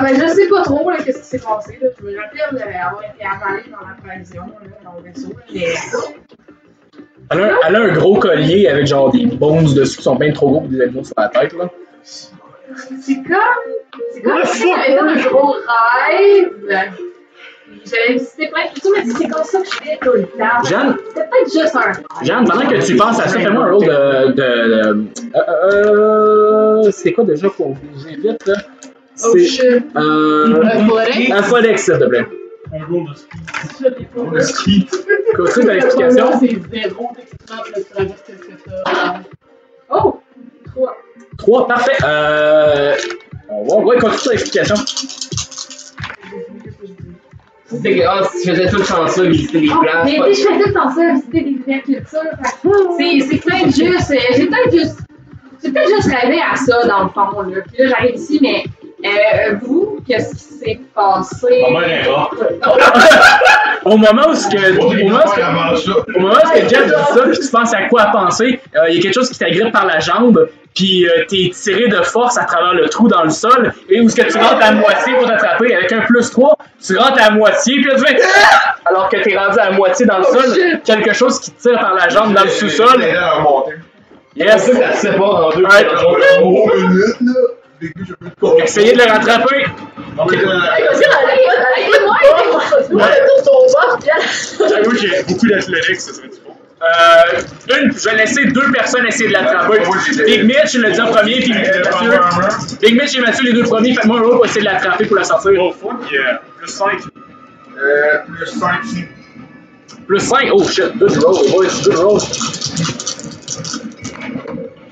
Ben, je sais pas trop, là, qu'est-ce qui s'est passé, là. Je me rappelle avoir été avalée dans la prévision, là, dans le vaisseau, mais... Elle a un gros collier avec genre des bones dessus qui sont bien trop gros pour des animaux sur la tête, là. C'est comme si j'avais fait un gros rêve. J'avais visité plein de trucs, mais c'est comme ça que je fais tout le temps. Jeanne? C'était peut-être juste un rêve. Jeanne, pendant que tu penses à ça, fais-moi un rôle c'est quoi déjà pour bouger vite, là? Oh shit. Athletics, s'il te plaît. Un rôle de ski. Continue ta explication. C'est zéro, techniquement, puis là, tu rajoutes qu'est-ce que t'as. Oh! 3. 3, parfait. On va ouais, continue l'explication. C'était que, si je faisais tout chanceux, visiter des places. Mais je fais tout le temps ça, visiter des vraies cultures. C'est peut-être juste. J'ai peut-être juste rêvé à ça, dans le fond. Là. Puis là, j'arrive ici, mais vous, qu'est-ce qui s'est passé? Au moment où Jeff dit ça, puis tu penses à quoi penser, il y a quelque chose qui t'agrippe par la jambe, puis t'es tiré de force à travers le trou dans le sol, et où est-ce que tu rentres à moitié pour t'attraper avec un +3, tu rentres à moitié, puis là tu fais alors que t'es rendu à moitié dans le sol, quelque chose qui te tire par la jambe dans le sous-sol. Yes! Ça se sépare en deux. Essayez de le rattraper. J'avoue j'ai beaucoup d'athlétique, ça serait du bon. Je vais laisser 2 personnes essayer de l'attraper. Big Mitch, le dit en premier, puis Mathieu. Big Mitch et Mathieu, les 2 premiers, faites-moi un roll pour essayer de l'attraper pour la sortir. Oh fuck yeah. +5. +5, oh shit, good roll, boys, good roll.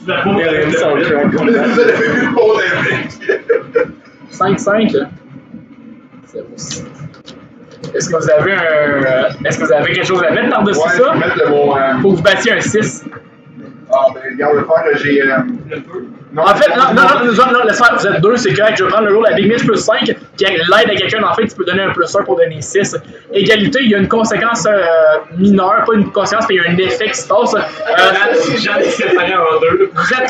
Vous avez vu 5-5. Est-ce que vous avez quelque chose à mettre par-dessus ça? Faut que vous battiez un 6. Ah, ben, regarde, le faire, j'ai. En fait, non, laisse faire, vous êtes 2, c'est correct, je vais prendre le roll à Big Mitch +5, puis l'aide à quelqu'un, en fait, tu peux donner un +1 pour donner 6. Égalité, il y a une conséquence mineure, pas une conséquence, mais il y a un effet qui se passe. Vous êtes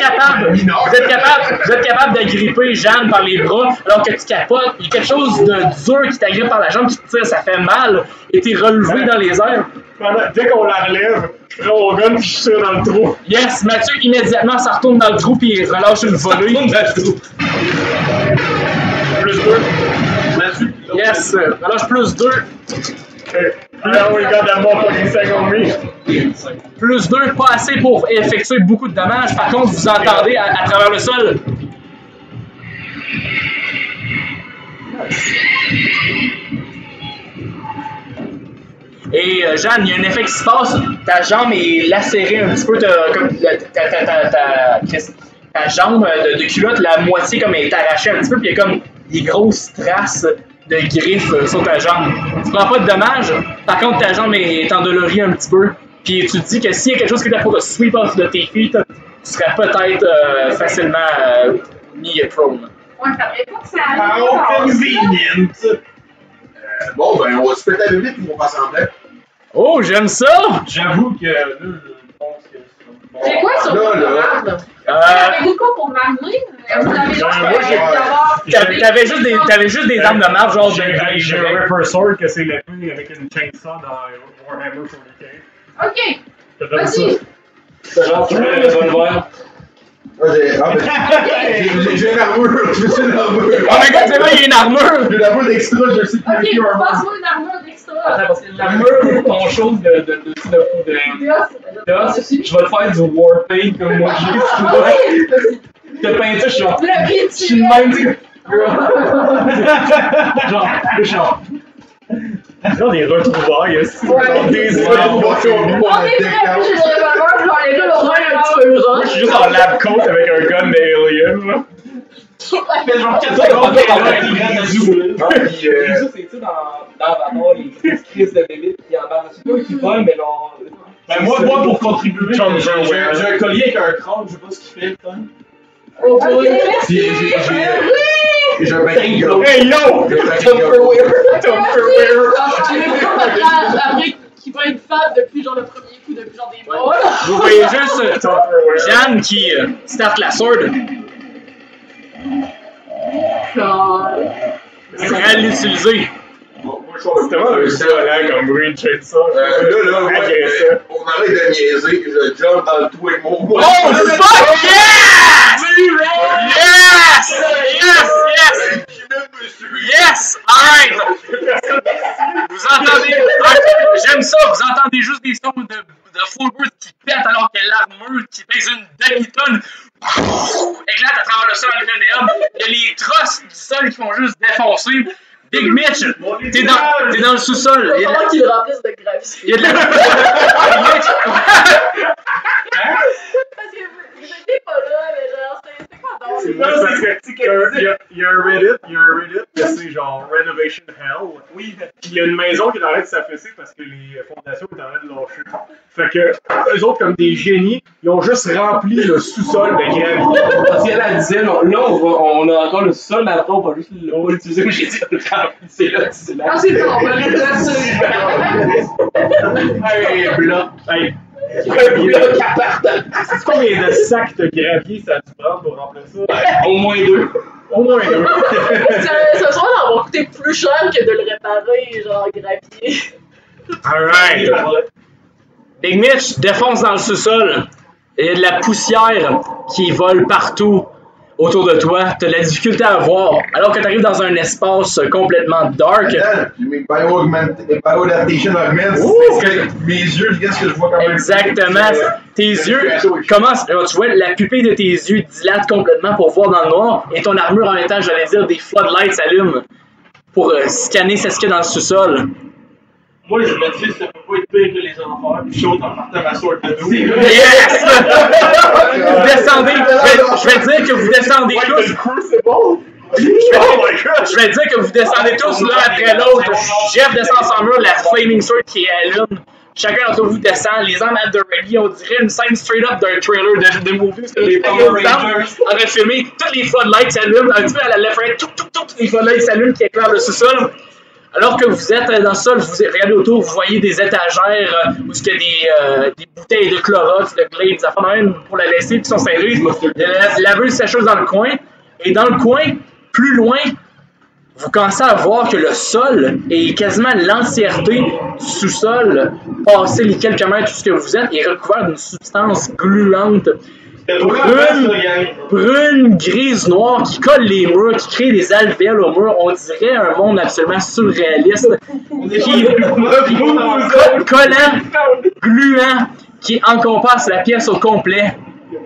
capable d'agripper Jeanne par les bras, alors que tu capotes, il y a quelque chose de dur qui t'agrippe par la jambe, qui te tire, ça fait mal, et t'es relevé dans les airs. Dès qu'on la relève, je prends mon gun et je tire dans le trou. Yes, Mathieu, immédiatement, ça retourne dans le trou puis il relâche une volée. +2. Mathieu. Yes, relâche +2. Now we got that motherfucking thing on me. +2, pas assez pour effectuer beaucoup de dommages. Par contre, vous entendez à travers le sol. Et Jeanne, il y a un effet qui se passe, ta jambe est lacérée un petit peu, comme ta jambe de culotte, la moitié comme est arrachée un petit peu, puis il y a comme des grosses traces de griffes sur ta jambe. Tu prends pas de dommages, par contre ta jambe est endolorie un petit peu, puis tu te dis que s'il y a quelque chose qui était pour te sweep off de tes feet, tu serais peut-être facilement mis prone. Ouais, ça ferait pas que ça How convenient! Bon, ben, on va se péter à vite puis on va s'assembler. Oh, j'aime ça! J'avoue que là, je pense que c'est bon. J'ai quoi sur là, votre là. arme? Avez-vous quoi pour m'armer? Vous avez Moi, t'avais juste des armes de marge, genre J'ai un Ripper Sword que c'est l'épée avec une chainsaw dans Warhammer 40K. Ok, Je te donne ça. vas-y. C'est genre, tu veux le revolver. J'ai une armure, je veux une armure. Oh my god, c'est vrai, il y a une armure! J'ai une armure d'extra, je sais plus Ok, qui armure. passe-moi une armure d'extra. Attends, parce que l'armure, ton chose de d'os, je vais te faire du warpaint comme moi j'ai dit. De peinture, je suis genre. Je suis le même, genre. Genre des retrouvailles, On est prêt, j'ai le revolver, je vais aller là, le Moi, je suis juste en lab coat avec un gun d'alien, là. Mais genre, qu'est-ce que c'est dans Avatar, les petites crises de bébé qui embarquent dessus. Eux qui volent, mais genre. Ben moi, pour contribuer, j'ai un collier avec un crâne, je sais pas ce qu'il fait, putain. Ok, merci. J'ai un baking Hey yo! Après, qui va être fan depuis genre le premier coup, depuis genre des mois. Vous voyez juste Jeanne qui start la sword. C'est prêt à l'utiliser. C'était vraiment un violent comme bruit de chainsaw. là, on arrête de niaiser, je jump dans le trou avec mon bois. Oh fuck yes! Yes! Yes! Yes! Yes! Alright! Vous entendez. J'aime ça, vous entendez juste des sons de Fulbert qui pètent alors que l'armure qui pèse une demi-tonne éclate à travers le sol avec un néum. Il y a les trosses du sol qui font juste défoncer. Big Mitch, t'es dans le sous-sol. Il y a de la... qu'il remplisse de gravité. Il y a de la... Parce que vous étiez pas là, mais genre, c'était quoi Il y a un Reddit, que c'est genre Renovation Hell. Oui. Il y a une maison qui est en train de s'affaisser parce que les fondations sont en train de lâcher. Fait que, eux autres, comme des génies, ils ont juste rempli le sous-sol de gravier. Parce qu'elle disait, là, on a encore le sol, mais après, on va juste l'utiliser. J'ai dit, c'est là. Ah, c'est bon, on va rester là-dessus. Hey, blanc. Hey. C'est combien de sacs de gravier ça a dû prendre pour remplir ça? Au moins 2. Au moins 2. Ce soir, ça va coûter plus cher que de le réparer, genre gravier. Alright. Big Mitch défonce dans le sous-sol. Il y a de la poussière qui vole partout autour de toi. Tu as de la difficulté à voir. Alors que tu arrives dans un espace complètement dark. J'ai mes bio-adaptation augments. Mes yeux, qu'est-ce que je vois quand même? Exactement. Tes yeux commencent. Alors, tu vois, la pupille de tes yeux dilate complètement pour voir dans le noir. Et ton armure, en même temps, j'allais dire, des floodlights s'allument pour scanner ce qu'il y a dans le sous-sol. Moi, je me dis, ça peut pas être pire que les enfers, puis chose en partant ma sorte de nous. Yes! Vous descendez. Je vais dire que vous descendez tous. Je vais dire que vous descendez tous l'un après l'autre. Jeff descend sans mur, la Flaming Sword qui allume. Chacun d'entre vous descend, les armes at the ready, on dirait une scène straight up d'un trailer de movie. Les Power Rangers en train de filmer, toutes les floodlights s'allument, un petit peu à la left right, toutes les floodlights s'allument qui éclairent le sous-sol. Alors que vous êtes dans le sol, vous regardez autour, vous voyez des étagères où il y a des bouteilles de Clorox, de Glade, des affaires même pour la laisser qui sont serrées. La laveuse sécheuse dans le coin. Et dans le coin, plus loin, vous commencez à voir que le sol est quasiment l'entièreté du sous-sol, passé les quelques mètres où ce que vous êtes, est recouvert d'une substance gluante. Brune, grise, noire, qui colle les murs, qui crée des alvéoles au mur. On dirait un monde absolument surréaliste. Collant, gluant, qui encompasse la pièce au complet.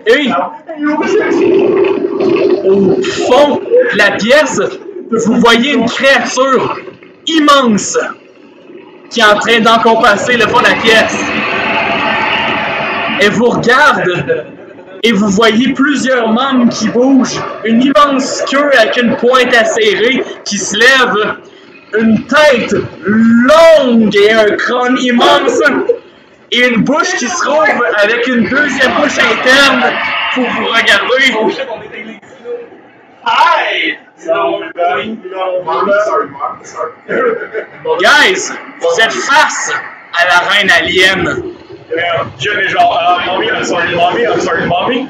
Et au fond de la pièce, vous voyez une créature immense qui est en train d'encompasser le fond de la pièce. Elle vous regarde. Et vous voyez plusieurs membres qui bougent, une immense queue avec une pointe acérée qui se lève, une tête longue et un crâne immense, et une bouche qui se rouvre avec une deuxième bouche interne pour vous regarder. Hi! Guys, vous êtes face à la reine alien. Jen est genre, mommy, I'm sorry, mommy.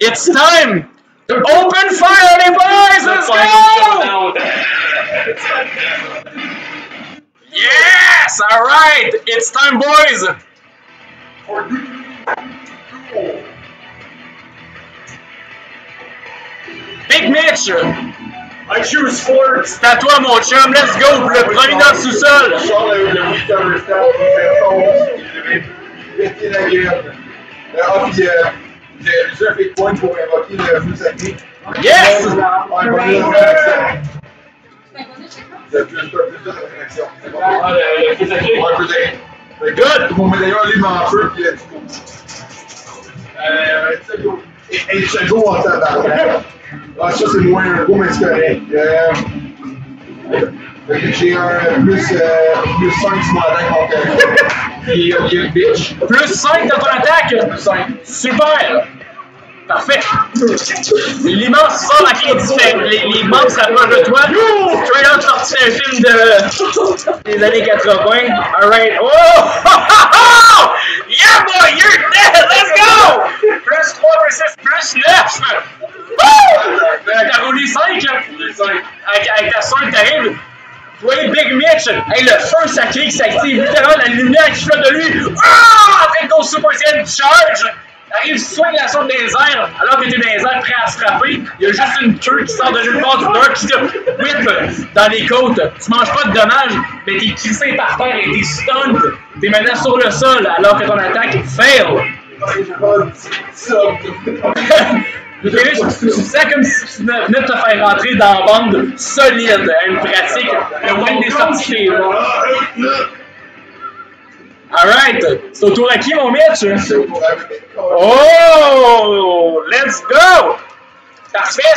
It's time to open fire, les boys! Let's go! Yes! Alright! It's time, boys! Big Mitch! I choose Ford. C'est à toi, mon chum. Let's go! Le premier dans le sous-sol. Je sors le thermostat, je vais la gueule. Puis, j'ai un fait point pour invoquer le feu sacré. Yes! Vous avez plus de réaction. Le feu sacré. Good! Mon médaillon allume en feu, puis et chaque jour, on tabarnak. Ah, ça, c'est moins un gros, mais c'est correct. J'ai un plus 5 sur mon attaque contre il est bitch. Plus 5 dans ton attaque! Plus 5. Super! Parfait! L'immense sort avec les membres s'approchent de toi. Straight out sorti d'un film des années 80. Alright. Oh! Yeah, boy! You're dead! Let's go! Plus 3 versus plus 9! Woo! T'as roulé 5? Avec ta soeur, t'arrives. Vous voyez Big Mitch, hey, le feu sacré qui s'active, littéralement la lumière qui flotte de lui. Ah! En train de go Super Saiyan charge! Arrive, swing la sonde des airs, alors que t'es dans les airs prêt à se frapper. Il y a juste une queue qui sort de nulle part du nord qui te whip dans les côtes. Tu manges pas de dommages, mais t'es crissé par terre et t'es stunned. T'es maintenant sur le sol alors que ton attaque fail. Tu sens comme si tu venais de te faire rentrer dans la bande solide à une pratique. Le moins des sorties. Alright, c'est au tour à qui, mon Mitch? Oh! Let's go! Parfait!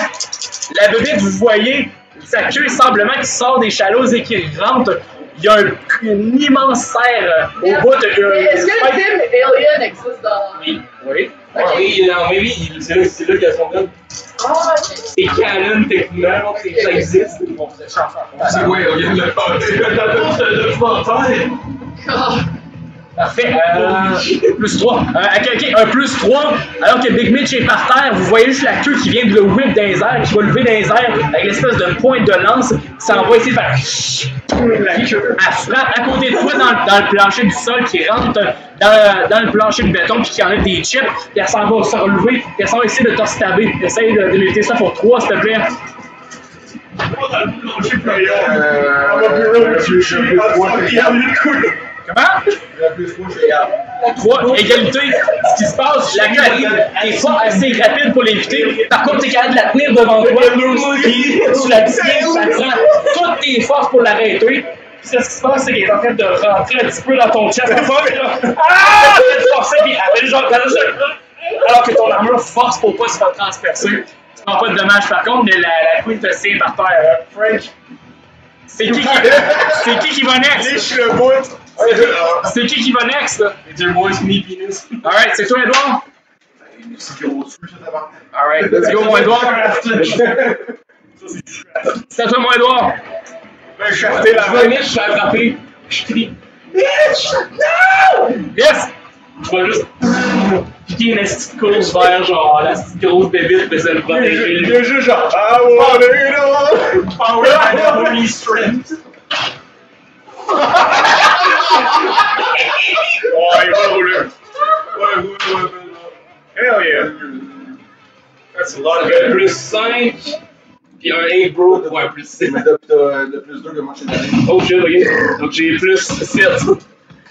La bébête, vous voyez, sa queue semblement qui sort des chalots et qui rentre. Il y a une immense serre au bout de... Est-ce que le film Alien existe dans... Oui. Oui. Ah oui, non, mais oui, c'est là qu'il y a son gun. Ah, ok. C'est canon, techniquement, ça existe. C'est ouais, on vient de le faire. C'est un documentaire. Parfait. Plus 3. Ok, un plus 3. Alors que Big Mitch est par terre, vous voyez juste la queue qui vient de le whip dans les airs, qui va lever dans les airs avec l'espèce de pointe de lance, qui s'en va essayer de faire. Elle frappe à côté de toi dans le plancher du sol, qui rentre dans le plancher de béton, puis qui enlève des chips, puis elle s'en va se relever, puis elle s'en va essayer de te stabber. Essaye de mériter ça pour 3, s'il te plaît. Dans le plancher player. Comment? 3, égalité. Ce qui se passe, la queue arrive, t'es pas assez rapide pour l'éviter. Par contre, t'es capable de la tenir devant toi. Puis tu la tiens, ça prend toutes tes forces pour l'arrêter. Puis ce qui se passe, c'est qu'elle est en train de rentrer un petit peu dans ton chest. Ah! Elle te forcer, puis elle fait genre. Alors que ton armure force pour pas se faire transpercer. Tu prends pas de dommages par contre, mais la queen te tient par terre. Frank. C'est qui va next? C'est qui va next? It's your boy's me penis. Alright, c'est toi, Edouard? Alright, let's go, mon Edouard. C'est à toi, mon Edouard. Ben, shafté la Je vois Mitch, je suis attrapé. Je crie. Mitch! No! Yes! Je vais juste piquer une petite course vers genre la petite grosse bébite, mais ça le protéger. Il y a juste genre, I want it all. Power and holy strength. Oh, il va rouler. Ouais. Hell yeah. That's a lot of good. Plus 5, puis un 8 bro, ouais, plus 6. Mais t'as le plus 2 que moi, je Oh shit, ok. Donc j'ai plus 7.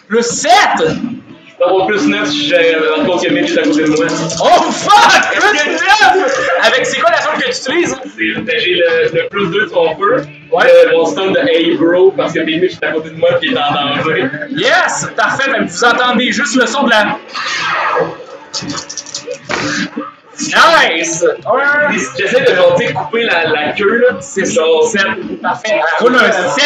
Plus 7! Je peux avoir plus 9 si j'ai un compte que Mitch est à côté de moi. Oh fuck! Plus 9! Avec, c'est quoi la zone que tu utilises? J'ai le plus 2 de son feu. Ouais. Mon stun de Hey Bro, parce que Mitch est à côté de moi qui est en danger. Yes! Parfait, même vous entendez juste le son de la... Nice! J'essaie de genre, couper la queue là. C'est genre 7. Parfait. Elle roule un 7.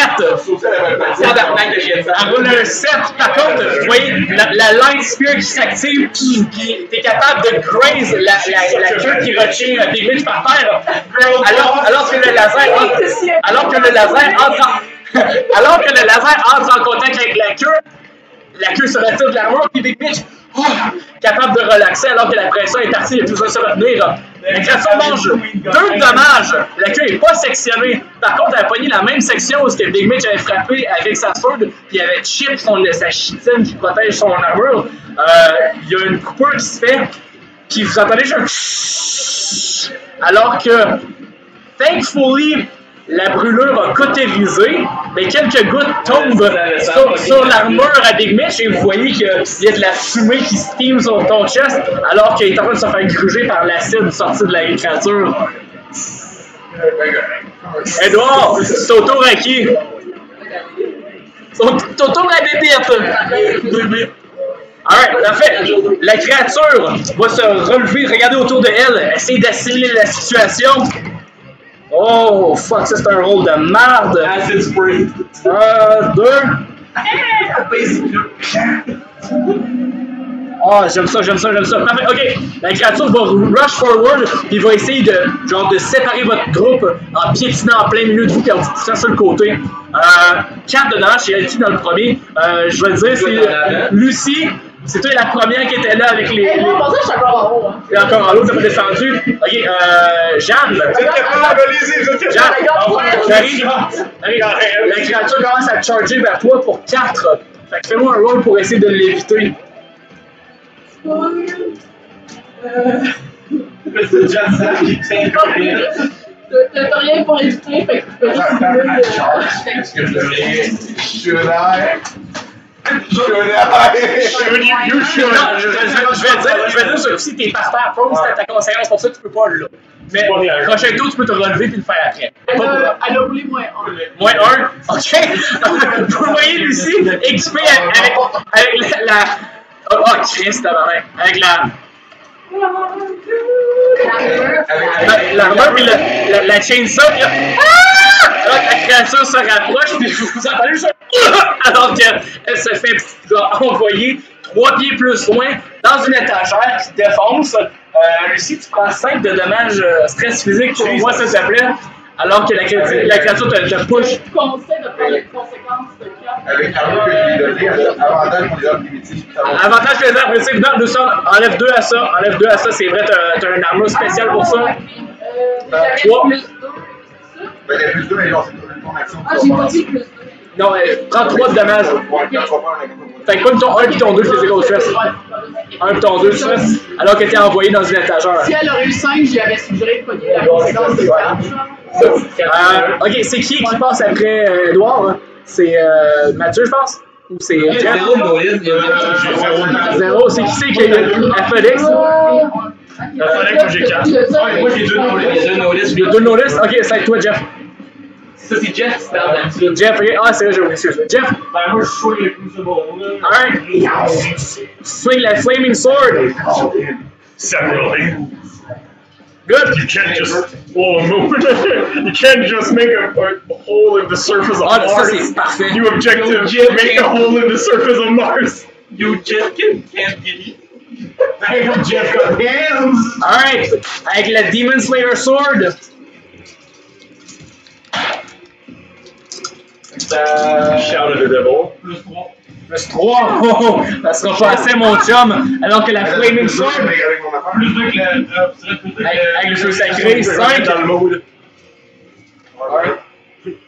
Tabarnak de chien de Elle roule un 7. Par contre, vous voyez la Light Spear qui s'active, puis t'es capable de graze la queue qui retient Big Mitch par terre. Alors que le laser entre en contact avec la queue se retire de l'armure, puis Big Mitch, capable de relaxer alors que la pression est partie, il a plus besoin de se retenir. La créature mange 2 dommages. La queue n'est pas sectionnée. Par contre, elle a pogné la même section où Big Mitch avait frappé avec sa sword, puis il y avait Chip, sa chitine qui protège son armure. Il y a une coupure qui se fait, puis vous entendez juste un alors que, thankfully, la brûlure a cautérisé, mais quelques gouttes tombent sur l'armure à Big Mitch et vous voyez qu'il y a de la fumée qui steam sur ton chest alors qu'il est en train de se faire gruger par l'acide sorti de la créature. Edouard, c'est au tour à qui? C'est au tour à Bébite. Alright, parfait. La créature va se relever, regarder autour de elle, essayer d'assimiler la situation. Oh, fuck, ça c'est un rôle de merde. Acid spray. 2. Oh, j'aime ça. Parfait, ok. La créature va rush forward, puis va essayer de séparer votre groupe en piétinant en plein milieu de vous, puis en vous poussant sur le côté. 4 dedans, chez elle qui dans le premier. Je vais dire, c'est Lucie. C'est toi la première qui était là avec les. Moi, pour ça, je suis encore en haut. Hein. T'es encore en haut, t'as pas descendu. Ok, Jeanne. J'arrive. La créature commence à charger vers toi pour 4. Fait que fais-moi un roll pour essayer de l'éviter. C'est déjà ça qui tient. T'as rien pour éviter, fait que tu peux juste Est-ce que je devrais? Je suis là. You should. Non, je vais dire ce coup-ci, t'es par terre, pose ta conséquence, pour ça tu peux pas là. Mais prochain tour, tu peux te relever puis le faire après. Elle a roulé moins 1. Moins 1, ok. Vous voyez Lucie, XP avec la. Oh, Christ, tabarnak. Avec l'armure puis la chainsaw, puis là. Alors que la créature se rapproche, puis vous entendez juste alors qu'elle se fait envoyer 3 pieds plus loin dans une étagère qui défonce. Lucie, tu prends 5 de dommages stress physique pour moi, s'il te plaît. Alors que la créature te push. Je vous conseille de prendre les conséquences de 4. Avec l'armure que je lui ai donnée, avantage pour les armes primitives. Avantage pour les armes primitives, non, nous sommes. Enlève 2 à ça, c'est vrai, t'as une armure spéciale pour ça. 3. Ben, il y a plus 2, mais genre, c'est ton action. Ah, j'ai pas dit plus 2. Non, prends 3 de dommages. Fait que comme ton 1 et ton 2 physical stress. 1 et ton 2 stress, alors que t'es envoyé dans une étagère. Si elle aurait eu 5, j'y avais suggéré de pogner la conséquence de 4. Ok, c'est qui passe après Edouard? C'est Mathieu, je pense? Ou c'est Jeff? Zéro, c'est qui qui a Félix? Il fallait que j'ai 4. Moi j'ai 2 no-list. Il y a 2 no-list? Ok, c'est avec toi, Jeff. Ça, c'est Jeff qui parle d'habitude. Jeff, ok. Ah, c'est vrai, j'ai oublié. Jeff, Ben, moi je swing le crucible. alright. Swing la Flaming Sword. Separately. Good. You can't just blow a moon. You can't just make a hole in the surface of Ah, ça, Mars. c'est parfait. New objective, make a hole in the surface of Mars. You just can't get it. Damn, Jeff got hands. Alright. Avec la Demon Slayer Sword. Shout at the devil. Plus 3. Oh, ça sera pas assez, mon chum. Alors que la Flaming Sword. Avec mon affaire. Plus de que la. Avec le jeu sacré, 5. Dans le mode.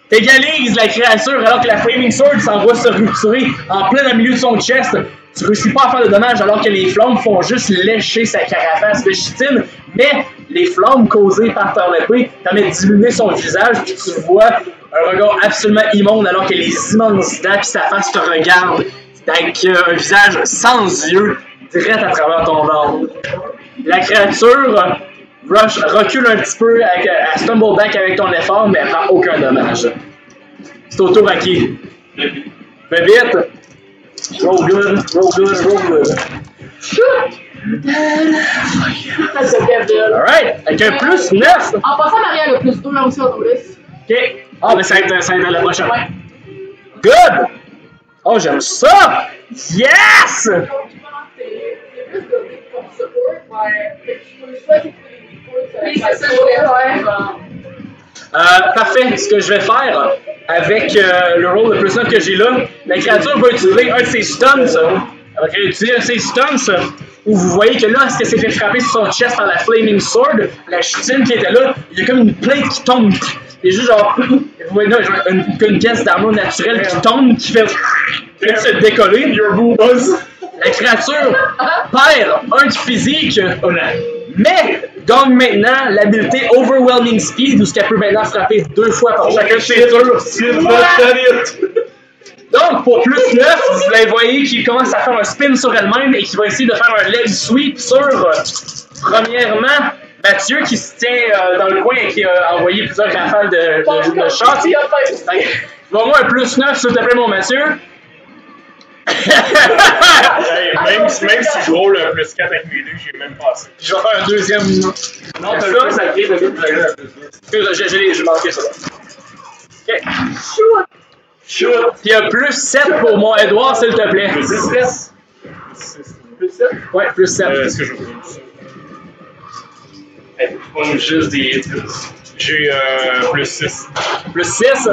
T'égalises la créature alors que la Flaming Sword s'en va se rupturer en plein milieu de son chest. Tu réussis pas à faire de dommages alors que les flammes font juste lécher sa carapace de chitine, mais les flammes causées par ton épée permettent d'illuminer son visage, puis tu vois un regard absolument immonde alors que les immenses dents puis sa face te regardent avec un visage sans yeux direct à travers ton ventre. La créature recule un petit peu, elle stumble back avec ton effort, mais elle prend aucun dommage. C'est au tour à qui? Fais vite! Roll good. Alright, avec un plus 9. En passant, Maria, le plus 2 là aussi au list. Ok. Ah, mais ça va être la prochaine. Good! Oh, j'aime ça! Yes! Oui, c'est ça, je voulais faire. Parfait. Ce que je vais faire avec le roll de plus 9 que j'ai là, la créature va utiliser un de ses stuns. Elle va utiliser un de ses stuns où vous voyez que là, ce qu'elle s'est fait frapper sur son chest par la Flaming Sword, la chutine qui était là, il y a comme une plate qui tombe. Il y a juste genre, vous voyez là, une pièce d'armure naturelle qui tombe, qui fait se décoller. La créature perd un de physique, mais gagne maintenant l'habilité Overwhelming Speed où qu'elle peut maintenant frapper 2 fois par chacun de ses tours. Donc, pour plus 9, vous la voyez qui commence à faire un spin sur elle-même et qui va essayer de faire un leg sweep sur, premièrement, Mathieu qui se tient dans le coin et qui a envoyé plusieurs rafales de shot. Va-moi un plus 9, s'il te plaît, mon Mathieu. Même si je roule un plus 4 avec mes deux, j'ai même passé. Je vais faire un deuxième. Non, t'as le plus sacré, t'as le plus. J'ai manqué ça. Ok. Shoot! Puis il y a plus 7 pour mon Edouard, s'il te plaît. Plus 6. Plus 7? Ouais, plus 7. Est-ce que je veux ça? Pas juste des. J'ai plus 6. Plus 6.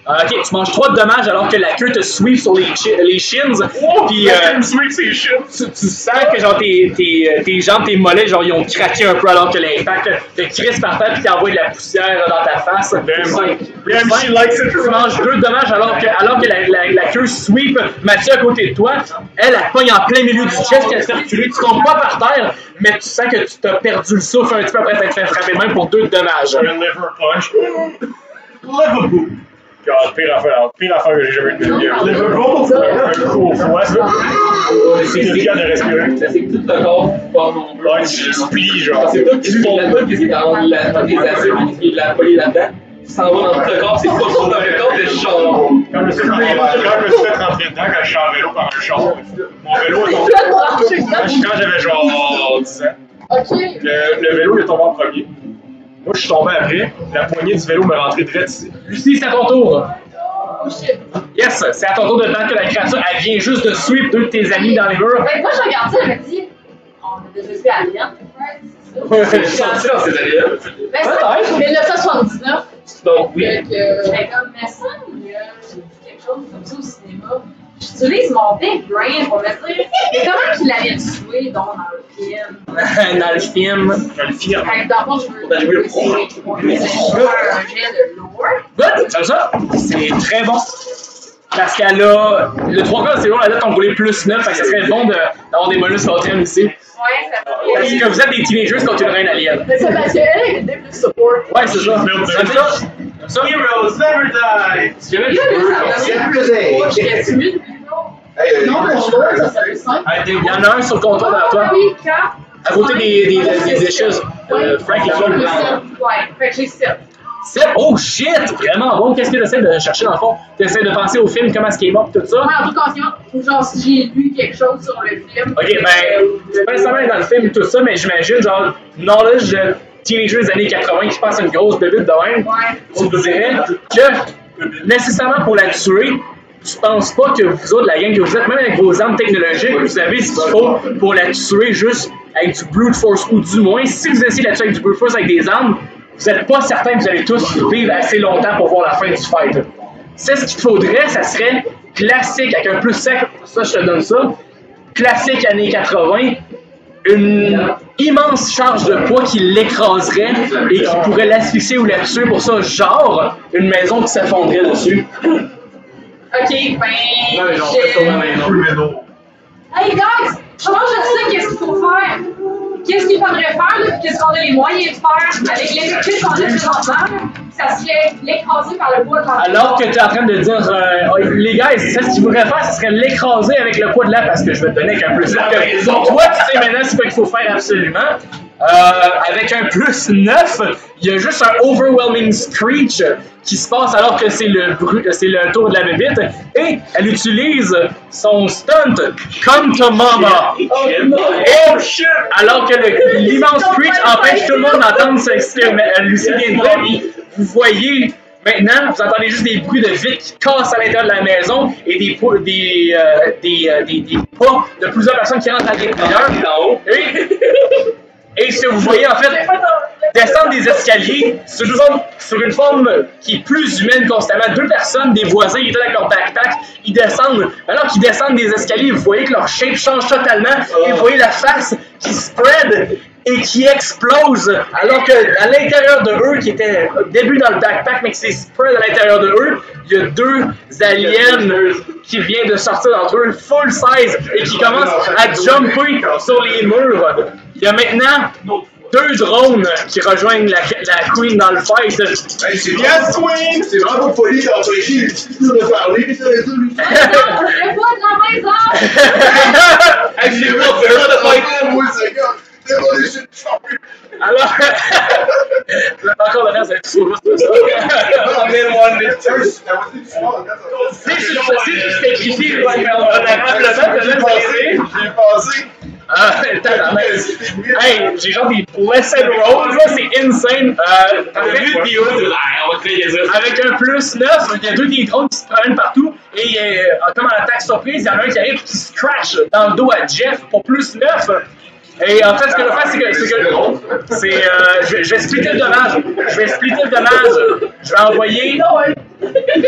Ok, tu manges 3 de dommages alors que la queue te sweep sur les shins. Puis tu sens que genre tes jambes, tes mollets, genre ils ont craqué un peu alors que l'impact te crisse par terre puis t'envoie de la poussière dans ta face. Tu manges 2 de dommages alors que la queue sweep Mathieu à côté de toi. Elle pogne en plein milieu du chest, elle se fait reculer. Tu tombes pas par terre, mais tu sens que tu t'as perdu le souffle un petit peu après t'être fait frapper même pour 2 de dommages. Un liver punch. Liverpool. Pire affaire que j'ai jamais eu de ma vie. Un coup au foie, ça. C'est délicat de respirer. C'est que tout le corps part non plus. Ouais, tu splies, genre. C'est toi qui font là-dedans, qu'est-ce qui est dans les acides, qu'est-ce qui est de la polie là-dedans. Tu s'en vas dans tout le corps, c'est pas trop dans le corps, c'est genre. Quand je me suis fait rentrer dedans, quand je suis en vélo par un char, mon vélo est tombé. Quand j'avais genre 10 ans, Ok. le vélo est tombé en premier. Moi, je suis tombé après, la poignée du vélo m'est rentrée direct ici. Lucie, c'est à ton tour. Oh shit. Yes, c'est à ton tour de temps que la créature, elle vient juste de sweep deux de tes amis dans les murs. Moi, je regarde ça, je me dis, on a déjà vu Alien. Ouais, c'est sorti dans ces années-là. Ben, c'est 1979. Donc, oui. Fait que, comme, mais ça, j'ai vu quelque chose comme ça au cinéma. J'utilise mon big brain pour me dire, mais comment qu'il allait tuer, donc, dans le film? Dans le film. Fait que, dans le fond, je veux faire un jet de lore. Good, comme ça, c'est très bon. Parce qu'elle a. Le 3 quarts, c'est bon, elle a ton roulé plus 9, fait que ça serait bon d'avoir des bonus contre elle aussi. Ouais, ça Parce que vous êtes des teenagers contre une reine alien. Mais c'est parce qu'elle est plus support. Ouais, c'est ça. Comme ça. Comme ça. Heroes never die! Si jamais tu peux. je serais timide. Non, mais je vois, ça serait simple. Il y en a un sur le comptoir derrière toi. Oui, 4. À côté des dishes. Frank et John. Ouais, fait que j'ai 7. 7. Oh shit! Vraiment bon. Qu'est-ce que tu essaies de chercher dans le fond? Tu essaies de penser au film, comment est-ce qu'il est mort, tout ça? Ouais, en tout cas, genre, si j'ai lu quelque chose sur le film. Ok, ben, c'est pas nécessairement dans le film tout ça, mais j'imagine, genre, knowledge de teenagers des années 80 qui passent une grosse bébite de même. Ouais. Tu te dirais que, nécessairement pour la tuer, je pense pas que vous autres, la gang que vous êtes, même avec vos armes technologiques, vous savez ce qu'il faut pour la tuer juste avec du brute force, ou du moins, si vous essayez de la tuer avec du brute force avec des armes, vous n'êtes pas certain que vous allez tous vivre assez longtemps pour voir la fin du fight. C'est ce qu'il faudrait, ça serait classique, avec un plus sec, ça je te donne ça, classique années 80, une immense charge de poids qui l'écraserait et qui pourrait l'asphyxier ou la tuer pour ça, genre une maison qui s'effondrait dessus. Ok, ben. Non, mais genre, fais tourner la maison. Hey guys, comment je sais qu'est-ce qu'il faut faire? Qu'est-ce qu'il faudrait faire, là, qu'est-ce qu'on a les moyens de faire avec l'effectif qu'on a présentement? Ça serait l'écraser par le poids de l'enfant. Alors que tu es en train de dire, les gars, ça, ce qu'il faudrait faire, ce serait l'écraser avec le poids de l'air, parce que je vais te donner avec un plus 9. Donc, toi, tu sais maintenant ce qu'il faut faire absolument. Avec un plus 9, il y a juste un overwhelming screech qui se passe alors que c'est le tour de la bébite. Et elle utilise son stunt comme to mama. Oh shit! Alors que l'immense screech empêche tout le monde d'entendre ce que Lucie vient de dire. Vous voyez maintenant, vous entendez juste des bruits de vitres qui cassent à l'intérieur de la maison et des pas de plusieurs personnes qui rentrent à l'intérieur. Et ce que vous voyez en fait descendre des escaliers sur une forme qui est plus humaine constamment. Deux personnes, des voisins, ils étaient avec leur backpack, ils descendent. Alors qu'ils descendent des escaliers, vous voyez que leur shape change totalement et vous voyez la face qui spread et qui explose. Alors qu'à l'intérieur de eux, qui était au début dans le backpack, mais qui s'est spread à l'intérieur de eux, il y a deux aliens qui viennent de sortir d'entre eux, full size, et qui commencent à jumper sur les murs. Il y a maintenant deux drones qui rejoignent la Queen dans le fight. Hey, c'est Queen! C'est vraiment pas poli d'empêcher les petits de parler, mais ça va être ça, lui. Le poids de la maison! Moi, c'est gars. Alors, encore le reste, c'est tout ça. Si tu sacrifies honorablement, J'ai passé. Hey, j'ai genre des blessed rolls, là, c'est insane. Avec un plus 9, il y a deux des drones qui se promènent partout. Et comme en attaque surprise, il y en a un qui arrive qui se crash dans le dos à Jeff pour plus 9. Et en fait, ce que je vais faire, c'est que je vais splitter le dommage. Je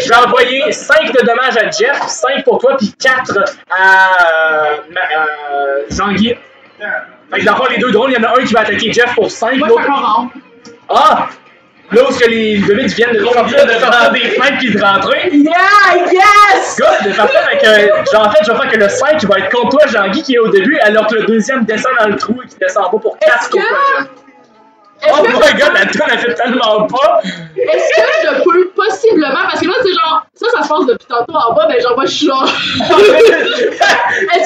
vais envoyer 5 de dommages à Jeff, 5 pour toi, puis 4 à Jean-Guy. Fait que dans le fond, les deux drones, il y en a un qui va attaquer Jeff pour 5, l'autre. Ah! Là où les bébites viennent de sortir de des fenêtres puis de rentrer. Yeah! Yes! Good! Parfait, en fait, je vais faire que le 5 va être contre toi, Jean-Guy, qui est au début, alors que le deuxième descend dans le trou et qui descend en bas pour 4 contre toi, Jeff. Oh my god, la toune a fait tellement pas! Est-ce que je peux possiblement, parce que là, c'est genre, ça se passe depuis tantôt en bas, mais genre, moi, je suis genre. Est-ce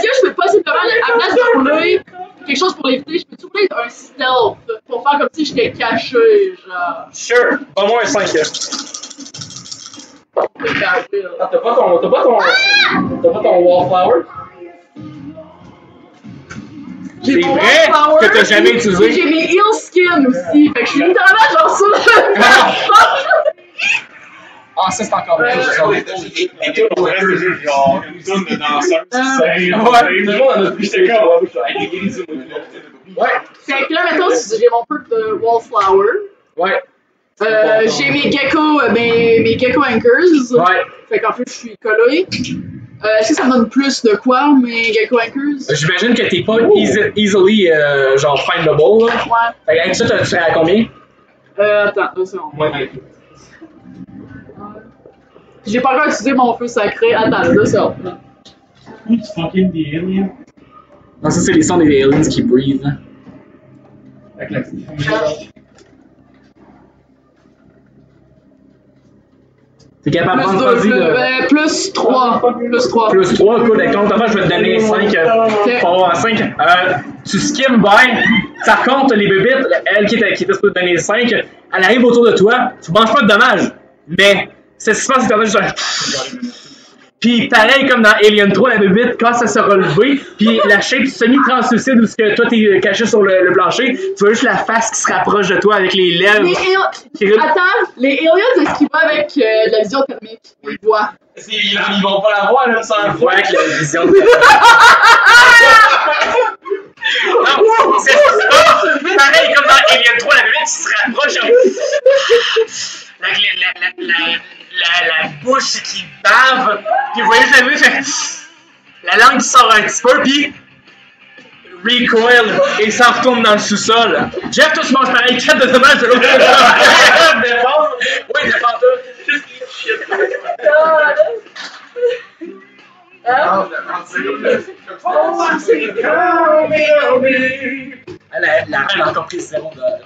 que je peux possiblement, à place de rouler quelque chose pour l'éviter, je peux rouler un stealth pour faire comme si j'étais caché, genre. Sure, pas moins 5. Ah, t'as pas ton wallflower? J'ai C'est mon vrai wallflower, que t'as jamais utilisé? J'ai mes heal skin aussi, fait que je suis littéralement genre sur le. Ah, ça c'est encore mieux. Et tout le reste, c'est juste genre une tonne de danseurs. Tout le monde en a plus que moi. Ouais. Fait que là, maintenant, j'ai mon perk de wallflower. Ouais. J'ai mes gecko anchors. Ouais. Fait qu'en plus, je suis collé. Est-ce que ça me donne plus de quoi, mes gecko anchors? J'imagine que t'es pas easily genre findable là. Ouais. Fait qu'avec ça, tu serais à combien? Attends, 2 secondes. J'ai pas encore utilisé mon feu sacré. Attends, 2 secondes. Who's fucking the alien? Non, ça c'est les sons des aliens qui breathe. Avec la petite T'es capable de Plus prendre 2, vas-y, plus 3. Plus 3. Plus 3, cool, avec ton enfant, je vais te donner 5. Pour avoir 5. Tu skims bien. Ça compte les bébites, elle qui était supposée te donner 5, elle arrive autour de toi, tu manges pas de dommages. Mais, c'est ce qui se passe, c'est que juste puis pareil comme dans Alien 3, la bébite, quand ça se relever, puis la shape semi-translucide où ce que toi t'es caché sur le plancher, tu vois juste la face qui se rapproche de toi avec les lèvres. Attends, les aliens, est-ce qu'ils voient avec de la vision thermique? Ils voient. Ils vont pas la voir, là, sans Ils voient avec la vision. Non, c'est ça! Pareil comme dans Alien 3, la bébite qui se rapproche avec la bouche qui bave, puis vous voyez la bébite fait la langue qui sort un petit peu, puis recoil et ça retourne dans le sous-sol. Jeff, toi tu manges pareil 4 de dommages de l'autre côté. Défendre? Oui, défends-toi. La reine a encore pris 0 de dommages.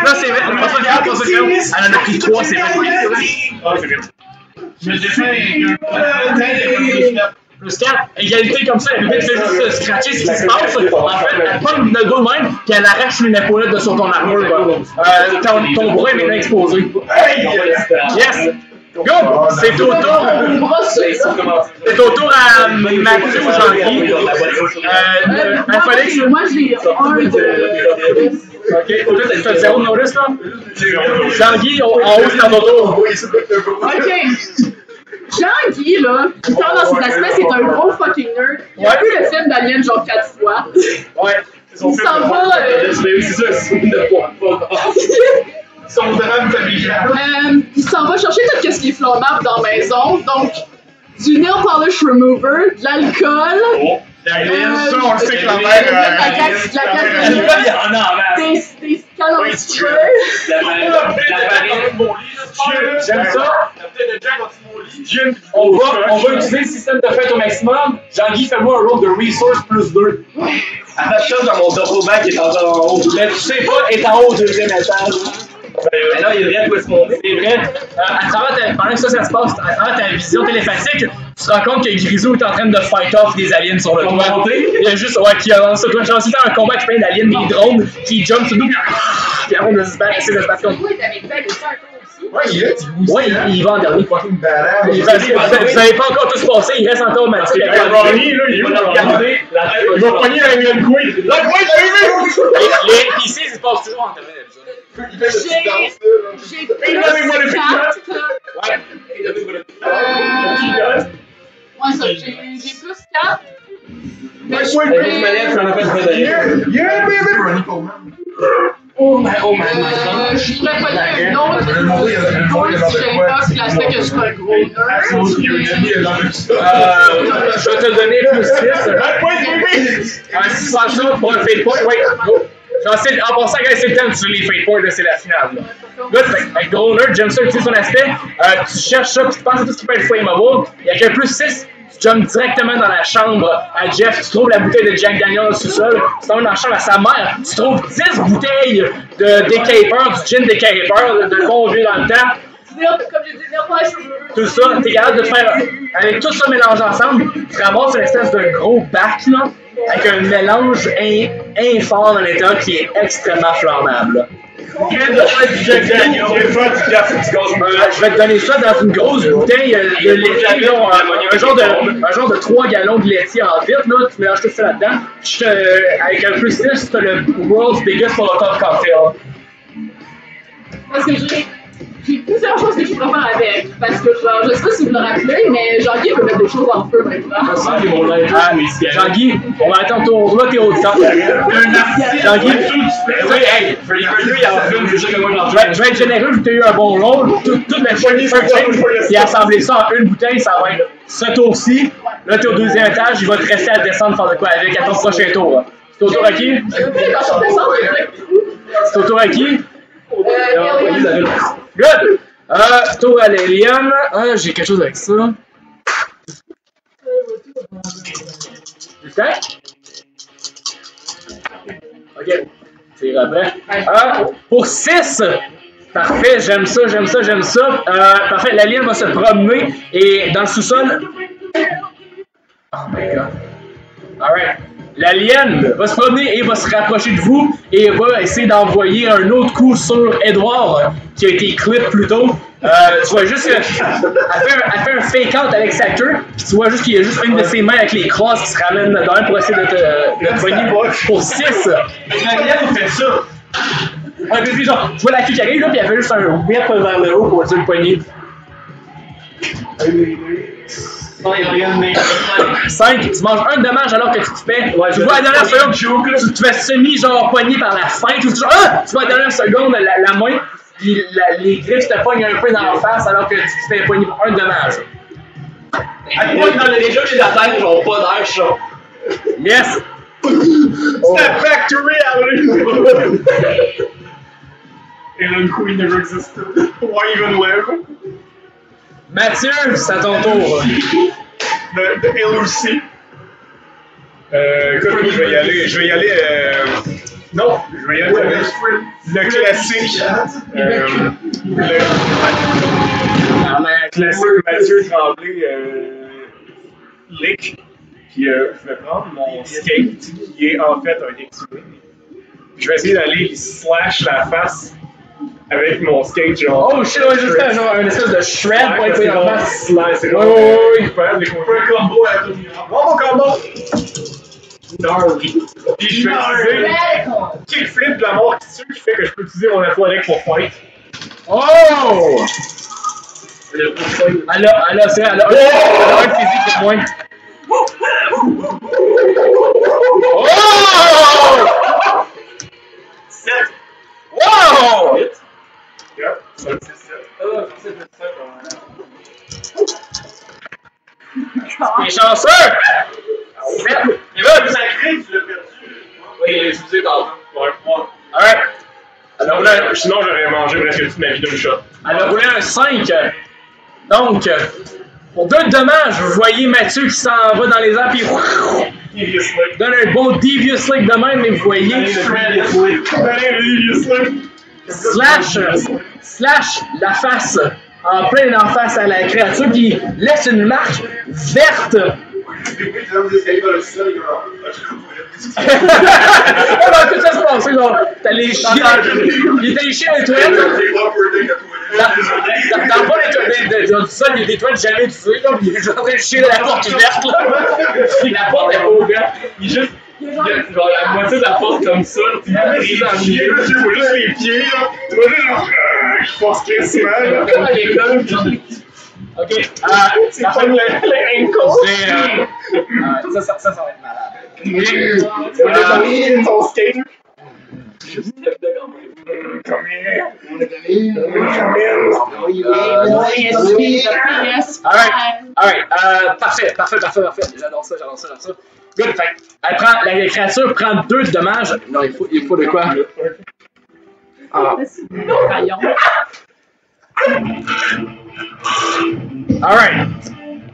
Là, c'est vrai. Elle en a pris 3, c'est vrai. Ah, c'est vite. Je me défais Plus 4, égalité comme ça, la bébé fait juste se scratcher ce qui se passe. En fait, elle pogne le dos de même, puis elle arrache une épaulette de sur ton armure. Ton bras est maintenant exposé. Yes! Go! C'est au tour. C'est au tour à Mathieu ou Jean-Guy. Félix? Moi, j'ai un de. Ok, t'as 0 de notice là? Jean-Guy, en haut, c'est dans ton tour. Ok. Jean-Guy, là, qui parle dans ses aspects, c'est un gros fucking nerd. Il a vu le film d'Alien genre 4 fois. Ouais. Il s'en va. Son drame familial. Il s'en va chercher tout ce qui est flammable dans la maison. Donc, du nail polish remover, de l'alcool. ça, on le sait que la la mère. des canons de feu. J'aime ça. On va utiliser le système de fête au maximum. Jean-Guy, fais-moi un roll de resource plus 2. Attache ça dans mon doppelback qui est encore en haut. Mais tu sais pas, est en haut au 2e étage. Mais là, il est vrai où est-ce qu'on est. C'est vrai. Pendant que ça se passe, à travers ta vision télépathique, tu te rends compte que Grisou est en train de fight off des aliens sur le toit. Il y a juste, qui avance sur toi. Genre, c'est un combat avec plein d'aliens, des drones qui jumpent sur nous, puis avant de se battre, essayer de se battre contre. Ouais, il est, Il va en dernier. fucking badass. Vous n'avez pas encore tous passé, il reste encore Mathieu. Ronnie, là, il va regarder. Il va pogner un Gun Queen. La Queen, Les NPC, ils se passent toujours en dernier épisode. Il fait le petit danse, là. J'ai plus 4. Ouais, ça, j'ai plus 4. Mais je Yeah, baby! Ronnie Coleman. je pourrais pas dire une autre Sherlock, l'aspect que je suis un gros nerd. Je vais te le donner plus 6. Si tu fais ça pour un fade point, ouais, go. En passant, c'est le temps sur les fade points, c'est la finale. Là, avec gros nerd, j'aime ça utiliser son aspect. Tu cherches ça, puis tu penses à tout ce qui peut être flammable. Il y a qu'un plus 6, tu jumps directement dans la chambre à Jeff, tu trouves la bouteille de Jack Daniel dans le sous-sol, tu t'en vas dans la chambre à sa mère, tu trouves 10 bouteilles de Decaper, du gin Decaper, de bon vieux dans le temps. Comme j'ai dit, Tout ça, t'es capable de faire, avec tout ça mélangé ensemble, tu ramasses une espèce de gros bac, là, avec un mélange infort dans l'intérieur qui est extrêmement flammable. Je vais te donner ça dans une grosse bouteille de laitier, un genre de 3 gallons de laitier en vitre, là, tu mélanges tout ça là-dedans, avec un plus 6, tu as le World's Biggest Molotov Cocktail. Parce que j'ai plusieurs choses que je pourrais faire avec. Parce que, genre, je sais pas si vous le rappelez, mais Jean-Guy veut mettre des choses en feu maintenant. Jean-Guy, on va attendre ton droit, t'es au temps. Jean-Guy, je vais être généreux vu que t'as eu un bon rôle. Toute la poignée puis assembler ça en une bouteille, ça va être ce tour-ci. Là, t'es au 2e étage, il va te rester à descendre faire de quoi avec à ton prochain tour. C'est au tour à qui? C'est au tour à qui? Good! Tour à l'Alien. J'ai quelque chose avec ça. Justin? Ok. C'est prêt. Pour 6! Parfait, j'aime ça. Parfait, l'Alien va se promener et dans le sous-sol. Oh my god. Alright. L'alien va se promener et va se rapprocher de vous et va essayer d'envoyer un autre coup sur Edouard qui a été clip plus tôt. Tu vois juste qu'elle fait un fake-out avec sa queue, puis tu vois juste qu'il y a juste une de ses mains avec les crosses qui se ramène dedans pour essayer de te poigner pour 6. L'alien fait ça. Ouais, puis genre, tu vois la queue qui arrive là, puis elle fait juste un whip vers le haut pour essayer de le poigner. 5, tu manges un dommage alors que tu te fais. Tu vois à la dernière seconde, tu te fais semi-genre poigné par la fin. Tu vois à la dernière seconde, la main, puis les griffes te pognent un peu dans la face alors que tu te fais poigner pour un dommage. Moi, dans les jeux, j'ai la tête, j'en pas d'air chaud. Yes! Step back to reality! Alien Queen never existed. Why even live? Mathieu, c'est à ton tour. The LOC. Écoute, je vais y aller. Non, je vais y aller avec le classique. Le classique Mathieu Tremblay, Lick. Puis je vais prendre mon skate, qui est en fait un X-Wing. Je vais essayer d'aller lui slash la face avec mon skate, genre. Oh shit, ouais, juste genre un espèce de shred pour être en face. C'est genre. Oui. Un combo à tout. Bon combo! Gnarly. Puis je vais utiliser kickflip de la mort qui fait que je peux utiliser mon athlétique pour fight. Oh! Elle a un physique pour moi. Oh! 7. Wow! Yep, ça le 7. T'es chanceux! Il va être sacré, tu l'as perdu. Oui, il l'a utilisé dans Ouais, moi. Alright. Alors, Sinon, j'aurais mangé presque toute ma vie d'un shot. elle a roulé un 5. Donc, pour 2 dommages, vous voyez Mathieu qui s'en va dans les airs puis donne un bon devious slick de même, mais vous voyez slash la face en plein en face à la créature qui laisse une marque verte. Alors, tout ça se passe, genre, t'as les chiens, il était les chiens des toilettes. Dans le fond, du sol, il y a des toilettes jamais utilisées, là, il est juste en train de chier de la porte verte, là. Puis la porte est pas ouverte. Il est juste. Il y a genre la moitié de la porte comme ça, puis il arrive dans le milieu. Tu vois juste les pieds, là. Tu vois juste genre. Je pense que c'est mal. Comme les clubs. Ok, c'est pas les ankles. Ça va être malade. Ton skater. Come here. Alright. Parfait. J'adore ça. Good, fait la créature prend 2 dommages. Non, il faut de quoi? Alright.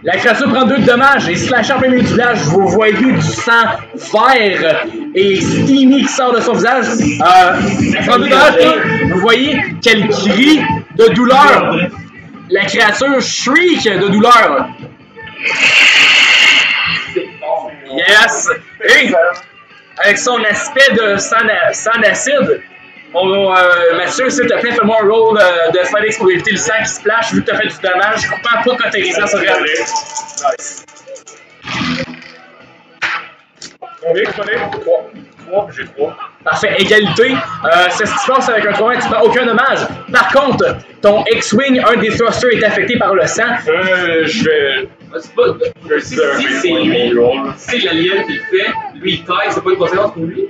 La créature prend 2 de dommages et slash en plein milieu du village. Vous voyez du sang vert et steamy qui sort de son visage. Elle prend 2 de dommages et vous voyez qu'elle crie de douleur. La créature shriek de douleur. Yes! Et avec son aspect de sang d'acide, Mathieu, s'il te plaît, fais-moi un roll de Phoenix pour éviter le sang qui splash vu que t'as fait du dommage. Coupant pas quand t'es résistant sur réel. Nice. Combien il fallait? 3. J'ai 3. Parfait, égalité. C'est ce qui se passe avec un tournoi, tu prends aucun dommage. Par contre, ton X-Wing, un des thrusters est affecté par le sang. Je vais. C'est pas. Si c'est l'alien qui le fait, lui il taille, c'est pas une conséquence pour lui?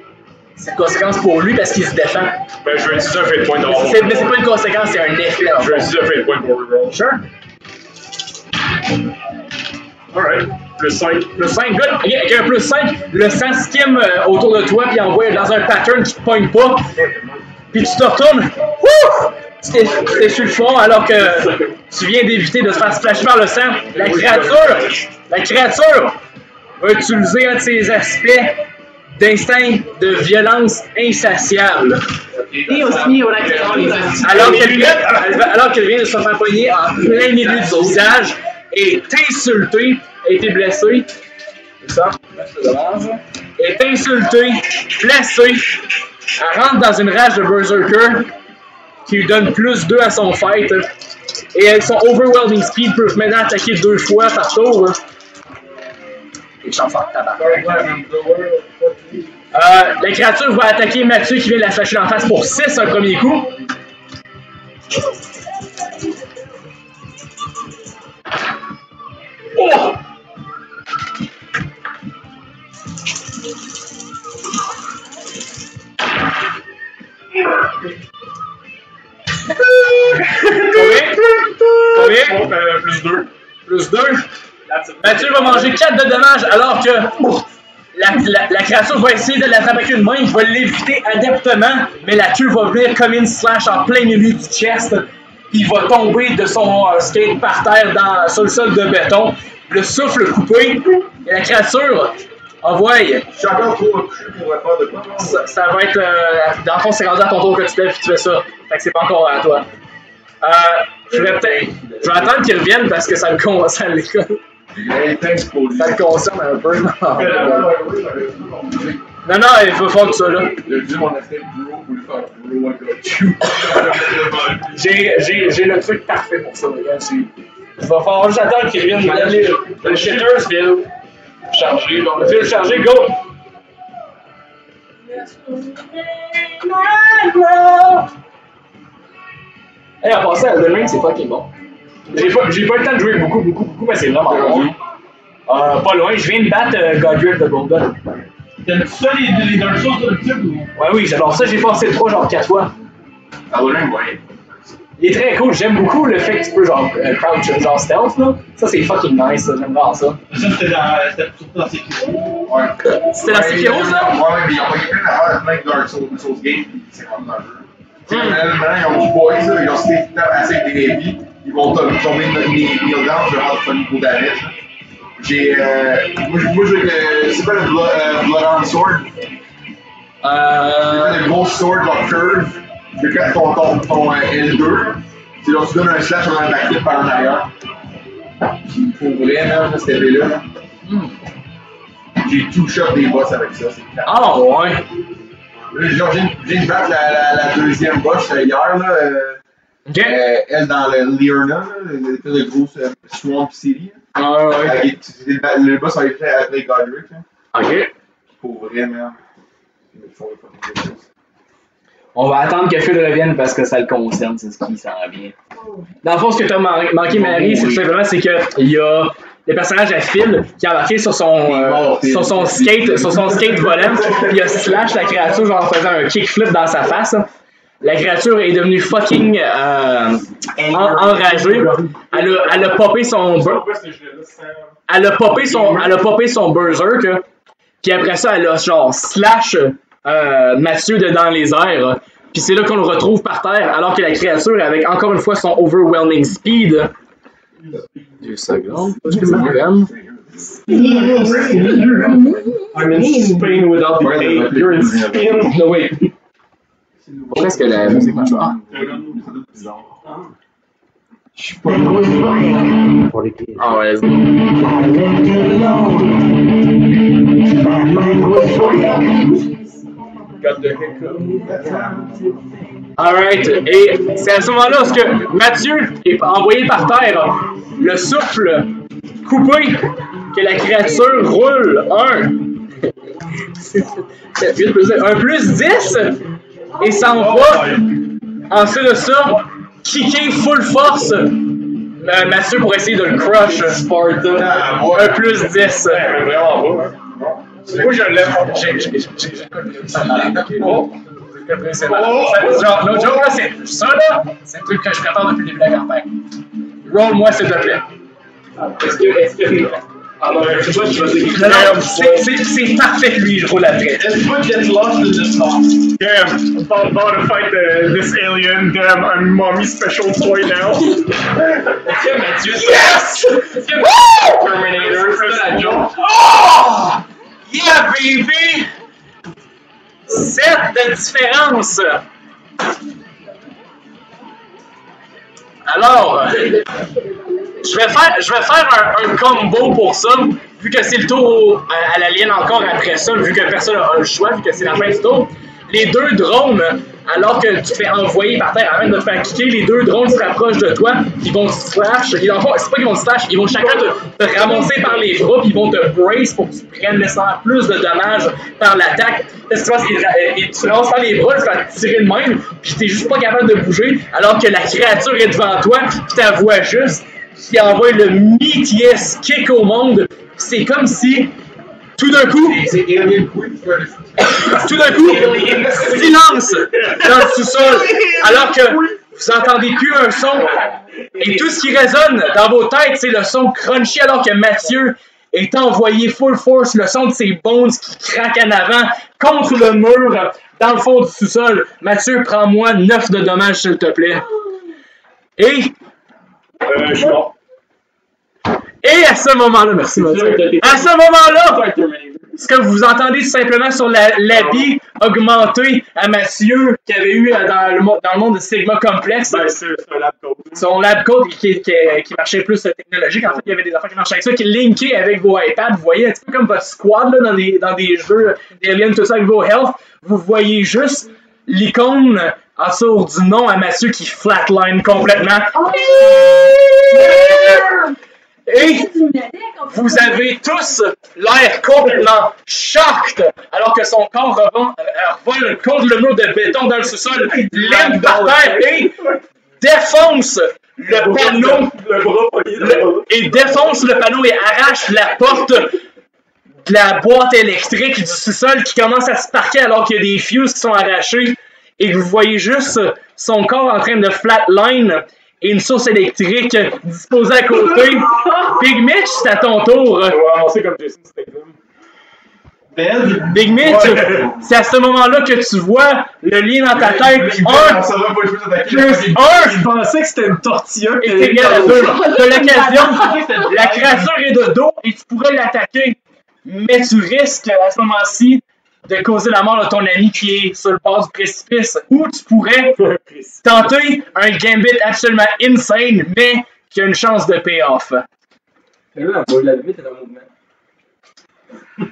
C'est une conséquence pour lui parce qu'il se défend. Ben, je vais utiliser un fait de point d'avoir. Mais c'est pas une conséquence, c'est un effet. Je vais utiliser un fait de point pour reroll. Sure. Alright. Plus 5. Plus 5, good. Okay, avec un plus 5, le sang skim autour de toi puis envoie dans un pattern qui te pogne pas. Puis tu te retournes. Wouh! Tu t'es sur le front alors que tu viens d'éviter de se faire splasher par le sang. La créature va utiliser un de ses aspects d'instinct de violence insatiable. Et aussi, on a Alors qu'elle vient de se faire pogner en plein milieu du visage et t'insulter, a été blessée. C'est ça? Est insultée, blessée. Elle rentre dans une rage de Berserker qui lui donne plus 2 à son fight. Et avec son Overwhelming Speed peut maintenant attaquer 2 fois par tour. Les chansons de tabac. La créature va attaquer Mathieu qui vient de la flasher en face pour 6 un premier coup. Oh! Combien? Plus 2. Plus 2. Mathieu va manger 4 de dommages alors que la créature va essayer de l'attraper avec une main, il va l'éviter adeptement, mais la queue va venir comme une slash en plein milieu du chest. Il va tomber de son skate par terre sur le sol de béton, le souffle coupé, et la créature envoie. Je suis encore trop couché pour faire de quoi? Ça va être. Dans le fond, c'est rendu à ton tour que tu lèves et tu fais ça. Fait que c'est pas encore à toi. Je vais attendre qu'il revienne parce que ça le concerne. Ça le concerne un peu. Non, il faut faire tout ça là. J'ai dit mon aspect bro pour lui faire bro, I got you. J'ai le truc parfait pour ça, les gars. Il va falloir juste attendre qu'il revienne. Le shitter's fil. Chargé, donc le fil chargé, go! Hey, en passant, Elden Ring, c'est fucking bon. J'ai pas le temps de jouer beaucoup, mais c'est vraiment bon. Pas loin, je viens de battre Godric de Golden. T'aimes ça les Dark Souls sur le tube ou? Ouais, oui, j'adore ça, j'ai passé le 3 genre 4 fois. Elden Ring, ouais. Il est très cool, j'aime beaucoup le fait que tu peux genre crouch, genre stealth là. Ça c'est fucking nice, j'aime vraiment ça. Ça c'était surtout dans Sekiro. Ouais. C'était dans Sekiro ça? Ouais, mais ils ont pas plein d'affaires de plein de Dark Souls Games, puis c'est comme dans le jeu. Tu sais, maintenant, ils ont du boys, ils ont cité tout le temps assez avec des heavy, ils vont tomber kneel down, je vais avoir du niveau damage. J'ai. Moi, c'est pas le Bloodhound Sword? Le gros sword, genre curve. C'est quand ton L2, c'est genre tu donnes un slash dans un backflip par en arrière. Puis pour vrai, là, cette épée-là, j'ai tout shot des boss avec ça, c'est clair. Ah ouais! Genre, j'ai une battre la deuxième boss hier, là. Ok. Elle dans le Liurna, le gros Swamp City. Ah ouais. Le boss avait fait après Godric. Ok. Pour vrai, man. Ils me font les fucking choses. On va attendre que Phil revienne parce que ça le concerne, c'est ce qui s'en vient. Dans le fond, ce que tu as manqué, Marie, c'est tout simplement c'est qu'il y a le personnage à Phil qui a embarqué sur son skate volant, puis il a slash la créature genre en faisant un kickflip dans sa face. La créature est devenue fucking enragée. Elle a popé son berserk. Puis après ça, elle a genre slash Mathieu dans les airs. Puis c'est là qu'on le retrouve par terre, alors que la créature, avec encore une fois son overwhelming speed, 2 secondes. Problème. I'm in Spain without the pain. You're in Spain. No, wait. Pourquoi est-ce que la musique marche pas? Ah ouais, alright, et c'est à ce moment-là que Mathieu est envoyé par terre. Le souffle coupé, que la créature roule un plus 10 et s'en va. Ensuite de ça, kicker full force Mathieu pour essayer de le crush. Un plus 10. Moi, je l'aime. Genre, no joke, là, c'est ça, là, c'est un truc que je prépare depuis le début de la campagne. Roll-moi, s'il te plaît. Est-ce que C'est parfait, lui, je roule après. Let's put get lost in the sauce. Damn, about to fight this alien. Damn, I'm mommy's special toy now. Est-ce que Mathieu, Yes! Terminator, c'est la joke? Oh! Yeah, baby! 7 de différence. Alors, je vais faire un combo pour ça, vu que c'est le tour à l'alien encore après ça, vu que personne n'a le choix, vu que c'est la fin du tour. Les 2 drones, alors que tu te fais envoyer par terre, avant de te faire kicker, les 2 drones se rapprochent de toi, ils vont te slash, c'est pas qu'ils vont te slash, ils vont chacun te ramasser par les bras, puis ils vont te brace pour que tu prennes nécessairement plus de dommages par l'attaque. Qu'est-ce que tu fais? Tu ramasses par les bras, tu vas te tirer de même, puis t'es juste pas capable de bouger, alors que la créature est devant toi, puis ta voix juste, qui envoie le meatiest kick au monde. C'est comme si, tout d'un coup, silence dans le sous-sol, alors que vous entendez plus un son, et tout ce qui résonne dans vos têtes, c'est le son crunchy, alors que Mathieu est envoyé full force, le son de ses bones qui craquent en avant contre le mur dans le fond du sous-sol. Mathieu, prends-moi 9 de dommages, s'il te plaît. Et Je suis mort. Et à ce moment-là, merci Mathieu, à ce moment-là, ce que vous entendez simplement sur l'habit augmenté à Mathieu qu'il avait eu dans le monde de Sigma Complex. Ben, c'est un lab code. Son lab code qui marchait plus technologique. En fait, il y avait des affaires qui marchaient avec ça, qui linkaient avec vos iPads. Vous voyez un petit peu comme votre squad là, dans des jeux d'Alien, tout ça avec vos health. Vous voyez juste l'icône en dessous du nom à Mathieu qui flatline complètement. Et vous avez tous l'air complètement shocked alors que son corps revole contre le mur de béton dans le sous-sol, lève par terre et défonce le panneau et défonce le panneau et arrache la porte de la boîte électrique du sous-sol qui commence à se parquer alors qu'il y a des fuses qui sont arrachés et vous voyez juste son corps en train de flatline et une source électrique disposée à côté. Big Mitch, c'est à ton tour. On va avancer comme Jason Statham. Big Mitch, c'est à ce moment-là que tu vois le lien dans ta tête. Plus 1. Je pensais que c'était une tortilla. Et c'est égal à 2. T'as l'occasion. La créature est de dos et tu pourrais l'attaquer. Mais tu risques à ce moment-ci de causer la mort de ton ami qui est sur le bord du précipice. Ou tu pourrais tenter un gambit absolument insane, mais qui a une chance de payoff. La limite est un mouvement.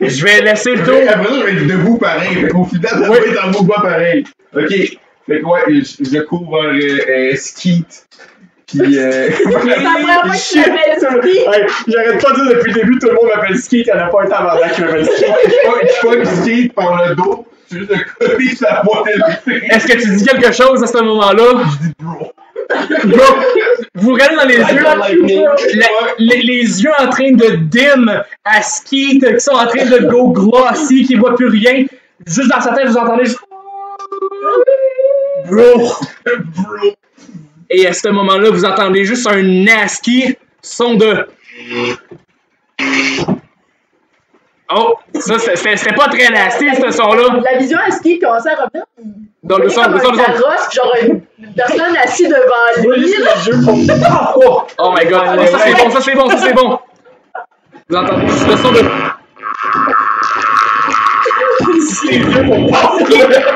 Je vais laisser le tour. Après ça, je vais être debout pareil. Au final, ça va être en mouvement pareil. Ok. Fait que ouais, je cours vers Skeet. Puis j'arrête pas de dire depuis le début, tout le monde m'appelle Skeet, il n'y en a pas un tabarnak qui m'appelle Skeet. je pogne Skeet par le dos, je suis juste de copier sur la boîte électrique. Est-ce que tu dis quelque chose à ce moment-là? Je dis bro. Bro, vous regardez dans les yeux, les yeux en train de dim à Skeet, qui sont en train de go glossy, qui voit plus rien. Juste dans sa tête, vous entendez juste... Bro. Et à ce moment-là, vous entendez juste un nasty son de... Oh, ça, c'était pas très nasty, ce son-là. La vision à ski commençait à revenir. Dans le son, carrosse, genre une personne assise devant Moi, lui. juste Là. les jeux pour. Oh! Oh my god, ça c'est bon, ça c'est bon, ça c'est bon. Vous entendez juste le son de. Les jeux pour passer.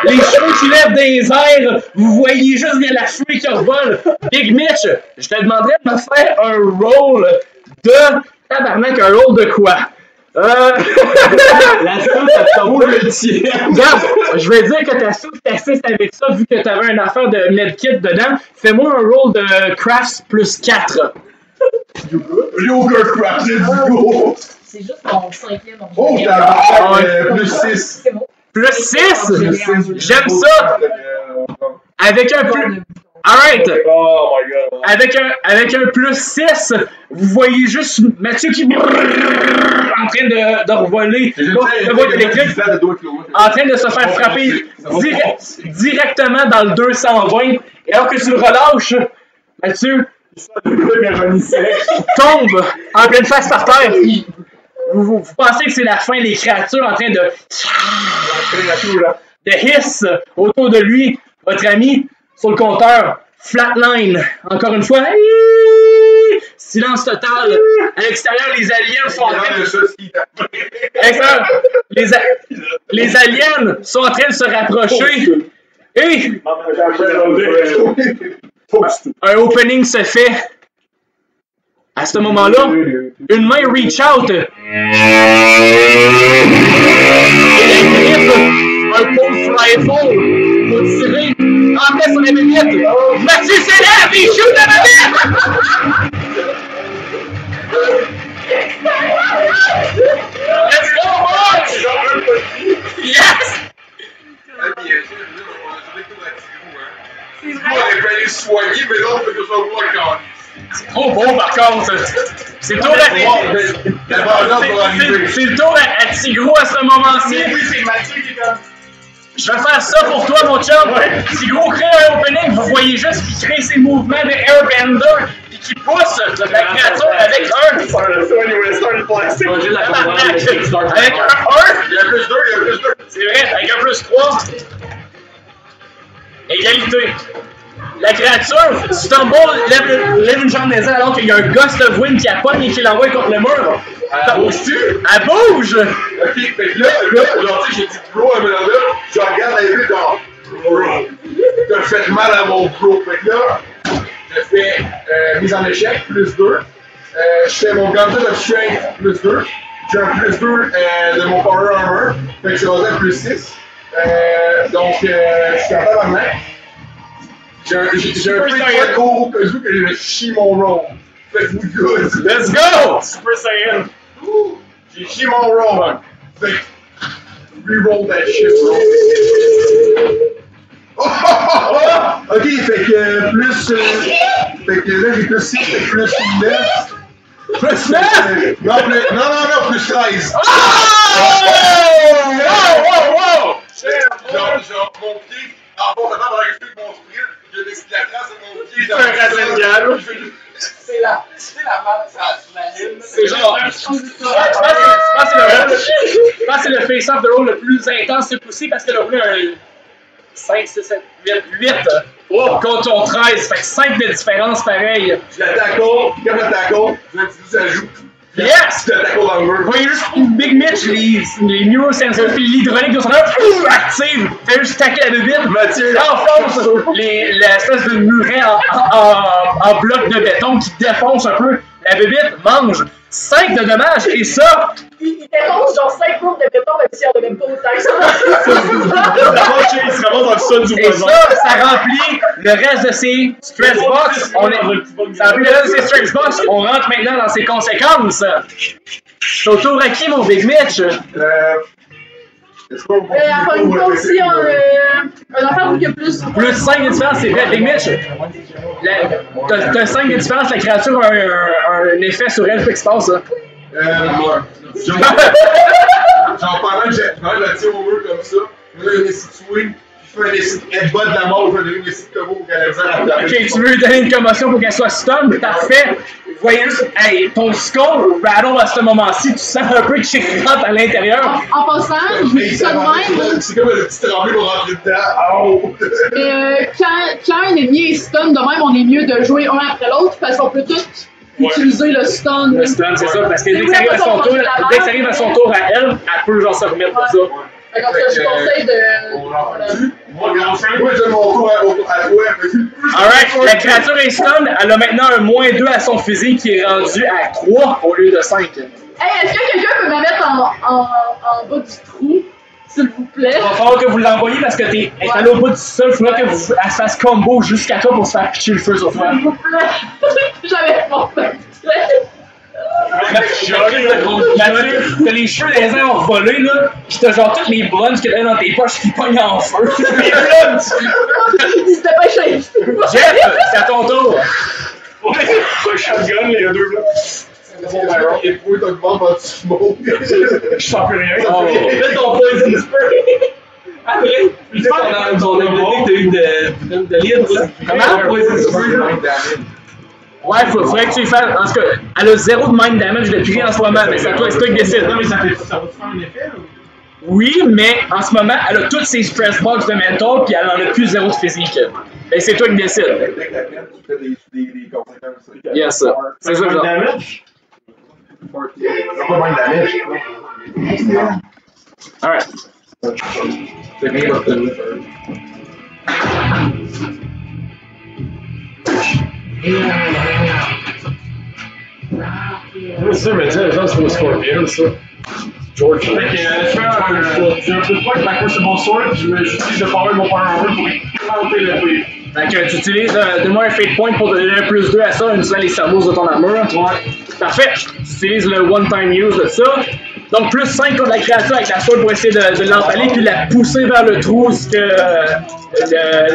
Les cheveux qui lèvent des airs, vous voyez juste bien la fumée qui revole. Big Mitch, je te demanderais de me faire un roll de. Tabarnak, un roll de quoi? La soupe, ça te tombe le tien. Regarde, je vais dire que ta soupe t'assiste avec ça vu que t'avais une affaire de medkit dedans. Fais-moi un roll de crafts plus 4. Yoga craft, let's go! C'est juste mon 5e. Oh, t'as plus 6. C'est bon. Plus 6? J'aime ça! Avec un plus. Alright! Oh my god. Avec un plus 6, vous voyez juste Mathieu qui en train de revoler le voie électrique, en train de se faire frapper directement dans le 220. Et alors que tu le relâches, Mathieu tombe en pleine face par terre. Vous pensez que c'est la fin, les créatures en train de hiss autour de lui. Votre ami sur le compteur, flatline, encore une fois. Silence total. À l'extérieur, les aliens sont en train de... Les aliens sont en train de se rapprocher. Et un opening se fait. À ce moment-là, une main reach out. Et la griffe, un pulse rifle pour tirer en tête sur la bébite. Mathieu s'élève et shoot la bébite! Let's go, boys! Yes! C'est trop beau par contre. C'est le tour à Tigrou à ce moment-ci. Je vais faire ça pour toi, mon chum. Tigrou crée un opening. Vous voyez juste qu'il crée ses mouvements de Airbender et qui pousse la créature avec un. Avec un 1. Il y a plus 2, il y a plus 2. C'est vrai, avec un plus 3. Égalité. La créature, Stumble lève une jambe des airs alors qu'il y a un ghost of wind qui appogne et qui l'envoie contre le mur. Elle bouge-tu? Elle bouge! Ok, fait que là, genre, tu sais, j'ai dit bro, là, je regarde la vue, genre, bro, t'as fait mal à mon bro. Fait que là, je fais mise en échec, plus 2. Je fais mon gauntlet of strength, plus 2. J'ai un plus 2 de mon power armor. Fait que je suis rendu à plus 6. Donc, je suis capable à mettre. J'ai un peu court au cas où que je chie mon roll. Faites-vous good. Let's go! Super Saiyan. J'ai chié mon roll. Fait que, reroll that shit, bro. Ok, fait que plus. Fait que là, j'ai plus 6, fait que plus 9. Plus 9? Non, plus 13. Oh! Wow! Genre, mon pied, en bon, attends, pendant que je fais mon sprint, je laisse la trace de mon pied dans un Rasengan. C'est la map, ça s'imagine. C'est genre. Je pense que c'est le face-off de rôle le plus intense ce coup-ci parce qu'elle a voulu un 5, 6, 7, 8 contre ton 13. Fait que 5 de différence pareil. Je l'attaque, puis quand je l'attaque, je l'utilise à joue. Yes! Je l'attaque dans le mur. Vous voyez juste Big Mitch, les neurosensors, puis l'hydraulique de son œuvre active. Fait juste taquer la bébite. Mathieu, Enfonce l'espèce de muret en bloc de béton qui défonce un peu. La bébite mange 5 de dommages et ça. Il défonce genre 5 courbes de béton, même s'il n'y en a même pas autant que ça. D'abord, il se ramasse dans le sol du Et voisin. ça remplit le reste de ses stress box. Ça remplit le reste de ses stress box. On rentre maintenant dans ses conséquences. C'est au tour à qui, mon Big Mitch? est-ce qu'on va Encore une fois aussi, un enfant qui a plus. Plus 5 de différence, c'est vrai, Big Mitch. T'as 5 de différence, la créature a un effet sur elle, qu'est-ce qui se passe, ça? Genre pendant que je la tire au mur comme ça, là, je l'ai situé, je fais des headbutts de la mort, je vais donner des sites comme qu'elle a besoin à Ok, tu veux lui donner une commotion pour qu'elle soit stun? Parfait. Vous voyez juste, hey, ton skull rattle à ce moment-ci, tu sens un peu qu'il rentre à l'intérieur. En passant, je vous dis ça de même. C'est comme le petit tremblé pour rentrer dedans. Oh! Mais quand un ennemi est stun de même, on est mieux de jouer un après l'autre parce qu'on peut tous utiliser le stun. Le stun, c'est ça, parce que dès que ça arrive à son tour, à elle peut genre se remettre pour ça. Fait qu'en tout cas, je conseille de. Moi, je donne mon tour à toi. Alright, la créature est stun, elle a maintenant un -2 à son physique qui est rendu à 3 au lieu de 5. Hey, est-ce que quelqu'un peut me mettre en bas du trou, s'il vous plaît? Il va falloir que vous l'envoyiez parce que t'es allé au bout du sol, il faudra que elle se fasse combo jusqu'à toi pour se faire pitcher le feu sur toi. S'il vous plaît. J'avais pas fait. Mathieu, t'as les cheveux des airs envolés, là, pis t'as genre toutes les blondes que t'as dans tes poches qui pognent en feu. Les blondes! Il se dépêche à Jeff, c'est à ton tour! Ouais, c'est un shotgun, les deux là. Il faut que tu demandes quand tu smoke. Je sens plus rien. Oh. Fais ton poison spray. Après, plus tard, ton abilité que t'as eu de libre, là. Comment? Poison spray. Ouais, faudrait que tu lui fasses. En tout cas, elle a 0 de mind damage depuis en ce moment, mais c'est à toi, c'est toi qui décide. Non, mais ça va te faire un effet, là? Oui, mais en ce moment, elle a toutes ses stress box de mental, puis elle en a plus 0 de physique. Et c'est toi qui décides. Dès que la peine, tu fais des conséquences. Yes, c'est ça, genre. Damage? C'est pas mal damage. Alright. C'est bien votre C'est ça, mais dis, les gens, c'est pour Scorpion, ça. George. Fait que j'ai un peu de poids avec ma Crucible Sword, j'utilise le power de mon power armor pour augmenter le prix. Fait que tu utilises, donne-moi un fate point pour donner un +2 à ça en utilisant les sabots de ton armure. Ouais. Parfait. Tu utilises le one-time use de ça. Donc plus 5 contre la créature avec la sword pour essayer de l'empaler puis la pousser vers le trou ce que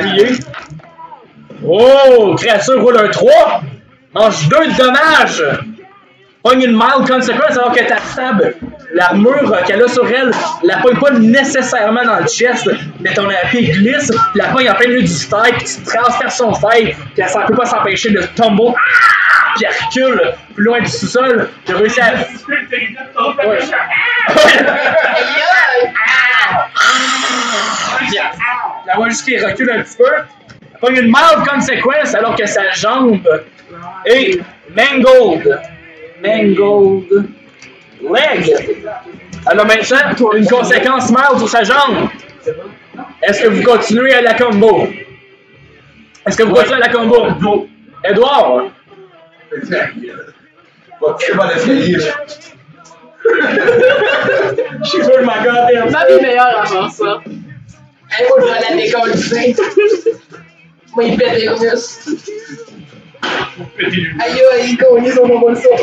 lui est. Oh! Créature roule un 3. Mange 2 de dommages. Pogne une mild consequence alors que ta stab, l'armure qu'elle a sur elle, la pogne pas nécessairement dans le chest, mais ton épée glisse, puis la pogne en plein milieu du style, puis tu transperces son style, puis elle ne peut pas s'empêcher de tomber, puis elle recule plus loin du sous-sol, tu as réussi à... Ouais. La voix juste qui recule un petit peu. Elle pogne une mild consequence alors que sa jambe est mangled. Mangled leg. Elle a maintenant une conséquence mild sur sa jambe. Est-ce que vous continuez à la combo? Est-ce que vous continuez à la combo? Edouard? Tu vas l'essayer. Je suis sûr, ma goddamn. Ma vie meilleure avant ça. Hey, moi, je vais à la décoller. Moi, il pète les muscles. Aïe, aïe, il on va le sauter.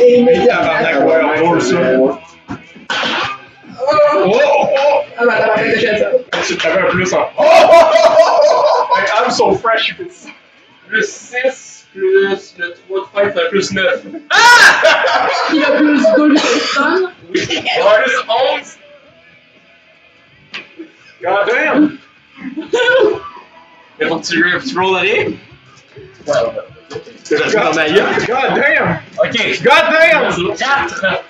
Ah, bah, t'as arrêté de faire ça. Tu avais un plus en. I'm so fresh, you can see. Plus 6, plus le 3 de fight, fait plus 9. Il a plus 2 de stun. Oui, plus 11. God damn! Mais faut que tu rolls rien. God damn! Ok. God damn! 4.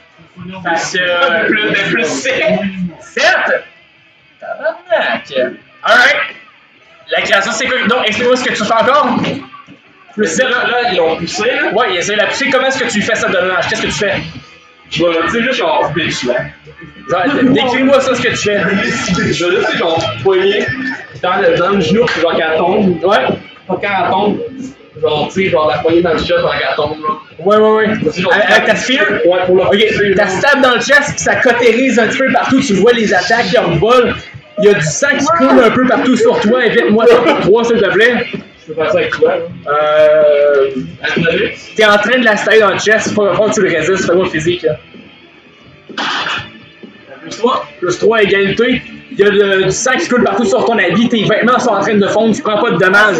Plus 7. 7. Tabarnak. Alright. La création, c'est quoi? Donc, explique-moi ce que tu fais encore. Plus 7. Là, ils l'ont poussé, là. Ouais, il essaie de la pousser. Comment est-ce que tu fais ça de dommage? Qu'est-ce que tu fais? Je vais le dire, genre, bitch, là. Décris-moi ça, ce que tu fais. Je vais laisser, genre, poigner dans le genou, puis genre, qu'elle tombe. Ouais. Quand elle tombe, genre, tu sais, genre, la poignée dans le chest, quand elle tombe, là. Ouais. Avec ta spear? Ouais, pour le. Ok, ta stab dans le chest, puis ça cautérise un petit peu partout. Tu vois les attaques qui revolent. Il y a du sang qui coule un peu partout sur toi. Évite-moi ça pour 3, s'il te plaît. Je peux faire ça avec toi, là. T'es en train de la stabber dans le chest. Faut que tu le résistes. Fais-moi physique. Là. Plus 3. Plus 3, égalité. il y a du sang qui coule partout sur ton habit, tes vêtements sont en train de fondre, tu prends pas de dommages.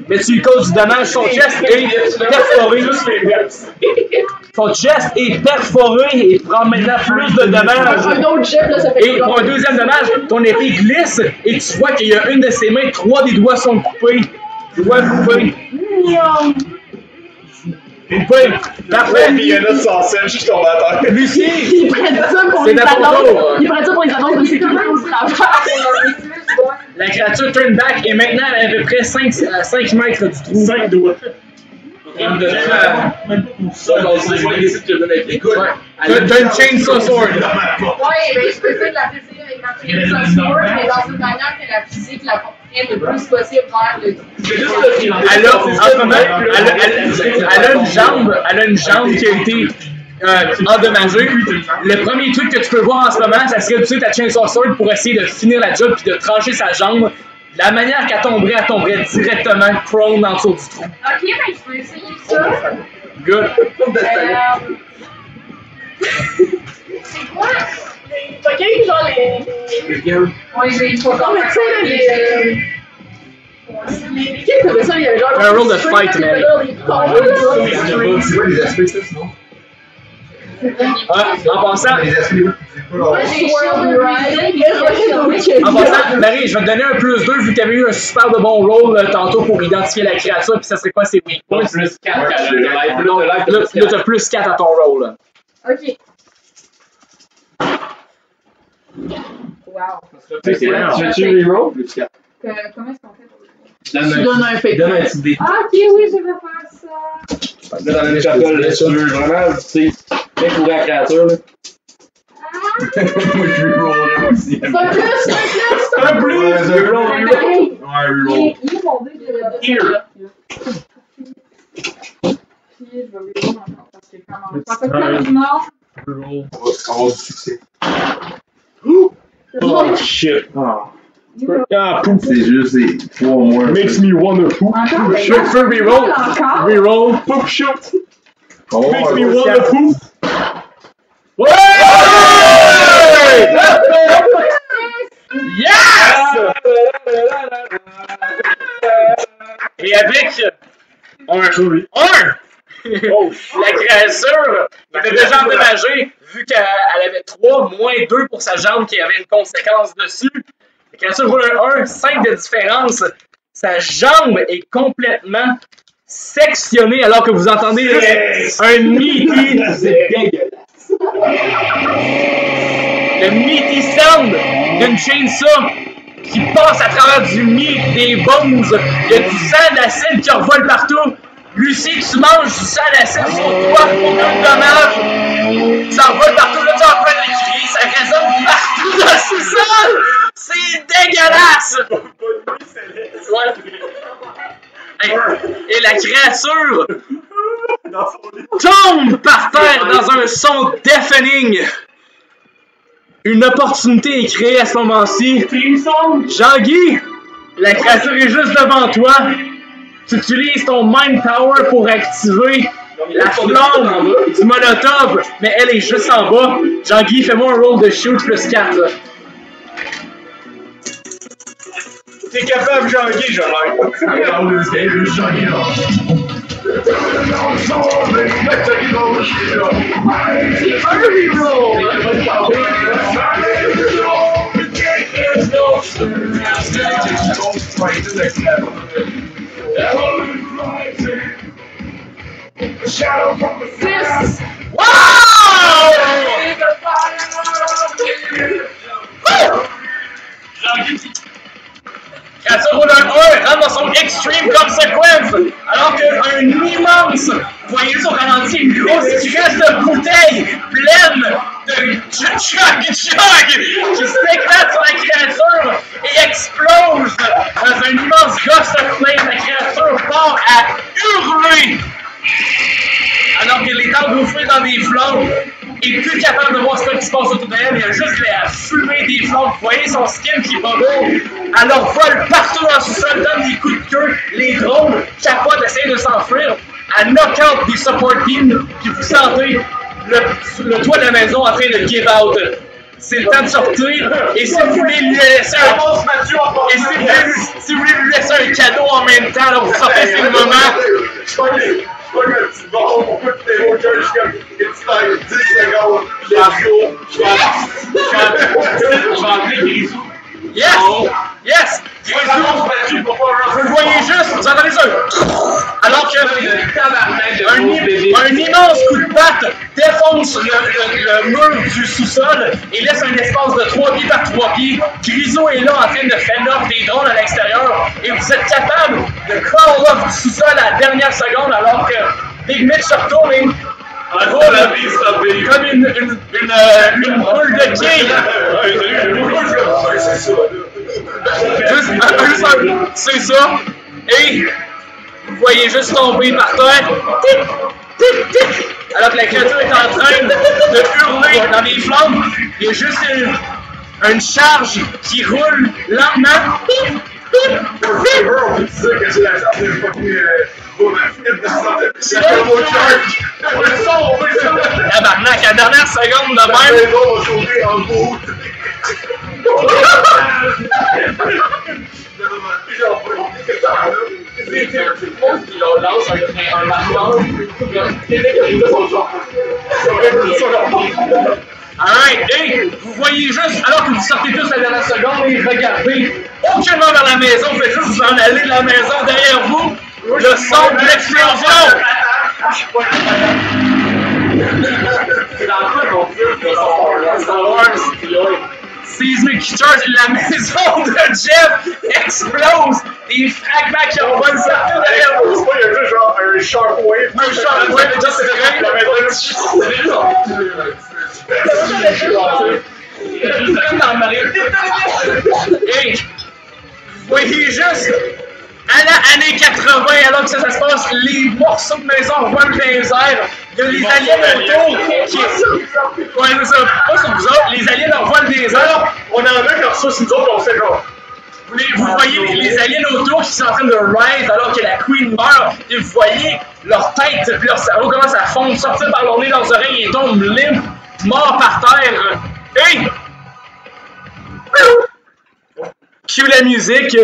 Mais tu lui causes du dommage, son chest est perforé. Son chest est perforé et prend maintenant plus de dommages. Un autre jet, là, ça fait Et pour un deuxième dommage, ton épée glisse et tu vois qu'il y a une de ses mains, 3 des doigts sont coupés. Doigts coupés. Coupés. Parfait. Puis il y en a de sans sèche qui tombent à terre. Lucie, Ils prennent ça pour c'est les à ton annonces. tour. Ils prennent ça pour les annonces de sécurité au travail. La créature turn back est maintenant à peu près 5 mètres du trou. 5 doigts. Ça, c'est moi qui décide que je donne la clé. Écoute, T'as une chainsaw sword. Ouais, mais je peux essayer de la physique avec ma physique sword, mais dans une manière que la physique la comprenne le plus possible vers le c'est juste le film. Elle a, en ce moment, elle a une jambe qui a été endommagée. Le premier truc que tu peux voir en ce moment, ça serait d'utiliser ta chainsaw sword pour essayer de finir la job puis de trancher sa jambe. La manière qu'elle tomberait directement prone en dessous du trou. Ok, ben je peux essayer ça. Good. C'est quoi? Ok, genre les. Ouais, j'ai pas Non, mais tu sais, les. Qui faisait ça? Il y avait genre. Un roll de fight, man. C'est pas les aspects, ça, sinon? En passant, Les aspects, En passant, Marie, je vais te donner un plus 2 vu que tu avais eu un super de bon roll tantôt pour identifier la créature, puis ça serait quoi ses weak points? Plus 4. Là, t'as plus 4 à ton roll. Là. Ok. Wow. Tu reroll? Plus 4. Comment est-ce qu'on fait pour le Tu donnes un fait. Donne un petit dé. Ah, ok, oui, je vais faire ça. Là, dans la chapelle, là, tu veux vraiment, tu sais, bien pour la créature, là. Moi, je rerollerais aussi. C'est un plus, Un plus! Ouais, c'est un reroll. Hey, Ouais, reroll. il est mon dé de Here. Puis je vais reroll encore parce que comment. Ça fait quasiment. Reroll. On va avoir du succès. Oh shit. Ah, pouf. C'est juste les 3 moins. Makes me wanna poop. Encore? Je peux reroll. Encore? Reroll. Poop shot. On va Makes avoir me un wanna quatre. poop. Ouais! Yes! Et avec la créature était déjà endommagée, vu qu'elle avait 3 moins 2 pour sa jambe qui avait une conséquence dessus. La créature roule un 5 de différence. Sa jambe est complètement sectionnée alors que vous entendez un meaty. C'est dégueulasse. Le meaty sound d'une chainsaw qui passe à travers du meat, des bones. Il y a du sang d'acide qui revole partout. Lucie, tu manges du sang d'acide sur toi, aucun dommage. Ça revole partout, là tu es en train de crier, ça résonne partout dans le sous-sol. C'est dégueulasse. Ouais. Et la créature tombe par terre dans un son deafening. Une opportunité est créée à ce moment-ci. Jean-Guy, la créature est juste devant toi. Tu utilises ton Mind Power pour activer la flamme du Molotov, mais elle est juste en bas. Jean-Guy, fais-moi un roll de shoot plus 4. T'es capable, Jean-Guy, je l'aime. Créature roule un 1, rentre dans son Extreme Consequence, alors qu'un immense, vous voyez juste au ralenti, une grosse crèche de bouteille pleine de chug qui s'éclate sur la créature et explose dans un immense gust of flame. La créature part à hurler, alors qu'elle est engouffrée dans des flammes et plus capable de voir ce qui se passe autour d'elle. Il y a juste la fumée des flammes. Vous voyez son skin qui bubble. Elle leur vole partout dans le sous-sol, donne des coups de queue. Les drones capotent, essayent de s'enfuir. Elle knock out des support teams. Puis vous sentez le toit de la maison en train de give out. c'est le temps de sortir. Et si vous voulez lui laisser un si vous voulez lui laisser un cadeau en même temps, là, vous sortez, c'est le moment. Je vois un petit bord, pourquoi tu t'es au cœur, je suis comme, it's like 10 secondes, let's go, je vais appeler Grisou. Yes! Yes! Grisou, vous voyez juste, vous entendez ça? Alors que un immense coup de patte défonce le mur du sous-sol et laisse un espace de 3 pieds par 3 pieds. Grisou est là en train de fendre des drones à l'extérieur et vous êtes capable de crawl off du sous-sol à la dernière seconde alors que Big Mitch se retourne et comme une boule de quilles. C'est ça. Et vous voyez juste tomber par terre. Alors que la créature est en train de hurler dans les flammes. Il y a juste une charge qui roule lentement. Tabarnak, à la dernière seconde de même. Alright, et vous voyez juste, alors que vous sortez tous la dernière seconde et regardez aucunement vers la maison, vous faites juste vous en aller de la maison derrière vous, le son de l'explosion! C'est dans quoi ton film? Star Wars. Seismic charge, la maison de Jeff explose! Des fragments qui envoient partout derrière vous! Il y a juste genre un shockwave. Un shockwave, juste c'est vrai! Comme dans Mario. Et vous voyez juste à l'année 80, alors que ça se passe, les morceaux de maison volent dans les airs. Il y a les aliens autour qui. Ouais, c'est ça. Pas sur vous autres, les aliens leur volent des airs. On en a qui reçoit sur nous autres, on fait genre. Vous voyez les aliens autour qui sont en train de rise alors que la Queen meurt. Et vous voyez leur tête et leur cerveau commence à fondre, sortir par leur nez, leurs oreilles et tombent limp, morts par terre. Hey! Cue la musique.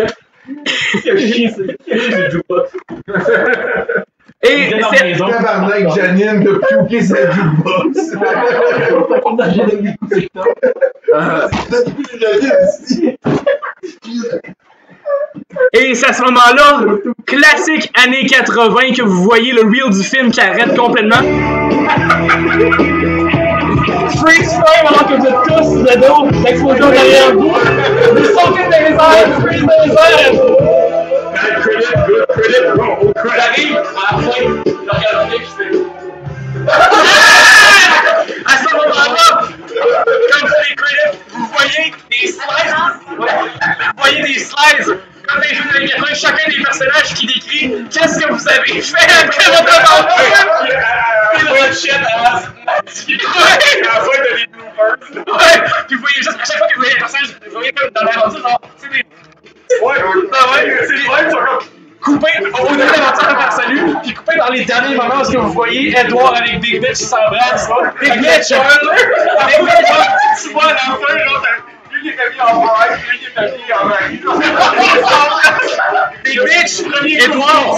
Et c'est Tabarnak, Janine de puker sa jukebox. Et c'est à ce moment-là, classique années 80, que vous voyez le reel du film qui arrête complètement. Freeze frame alors que vous êtes tous de dos, l'explosion derrière vous. Vous sautez dans les airs, vous freeze dans les airs. J'arrive à la fin, je regarde Nick, je fais. À ce moment-là, comme c'est les credits, vous voyez des slides. Vous voyez des slides. Comme les films de 80, chacun des personnages qui décrit qu'est-ce que vous avez fait après votre aventure. Puis le shit à la fin de les bloopers. Ouais, puis vous voyez juste, à chaque fois que vous voyez les personnages, vous voyez comme dans l'aventure, genre, c'est des. Ouais, c'est les vibes sont comme. Coupé au début de l'aventure par salut, puis coupé dans les derniers moments où vous voyez Edward avec Big Mitch qui s'embrasse. Big Mitch! Tu vois à la fin, genre, lui qui était mis en bride, lui qui était mis en mari. Big Mitch, Edward,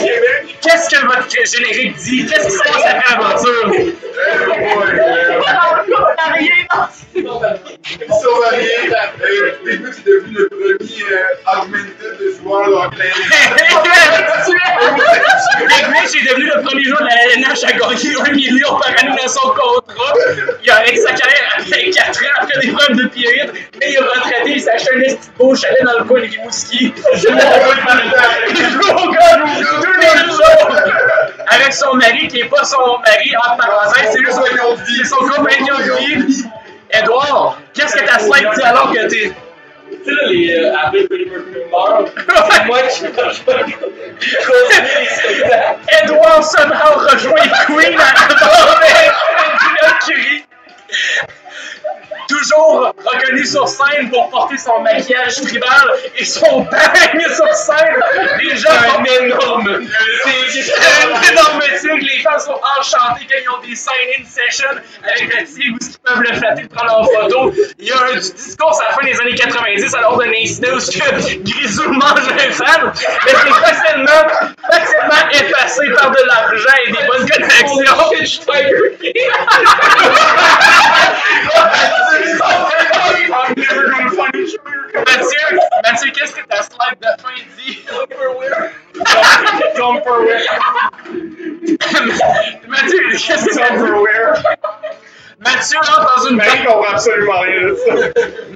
qu'est-ce que votre générique dit? Qu'est-ce qui se passe après l'aventure? Ils sont variés. Big Mitch est devenu le premier augmented de joueur dans plein Big Mitch est devenu le premier joueur de la LNH à gagner 1 million par année dans son contrat. Il a avec sa carrière après 4 ans, après des problèmes de pyramide, mais il a retraité, il s'est acheté un petit beau chalet dans le coin de Rimouski. Il joue au golf tous les jours avec son mari qui n'est pas son mari en parenthèse, c'est juste son compagnon de vie. Edouard, qu'est-ce que ta slide dit alors que t'es. Tu sais, là, les Abbey Pretty Mercury meurent. C'est moi qui Edouard somehow rejoint Queen à bord de Mercury. Toujours reconnu sur scène pour porter son maquillage tribal et son bagne sur scène. Les gens sont énorme. C'est un énorme tigre, les fans sont enchantés quand ils ont des sign-in sessions avec le tigre où ils peuvent le flatter, prendre en photo. Il y a un discours à la fin des années 90 alors de Nice News que Grisou mange un fan, mais c'est facilement effacé par de l'argent et des bonnes connexions. Mathieu, qu'est-ce que ta slide de fin dit? Mathieu, qu'est-ce que ça dit? Mathieu entre dans une Mais je comprends absolument rien de ça.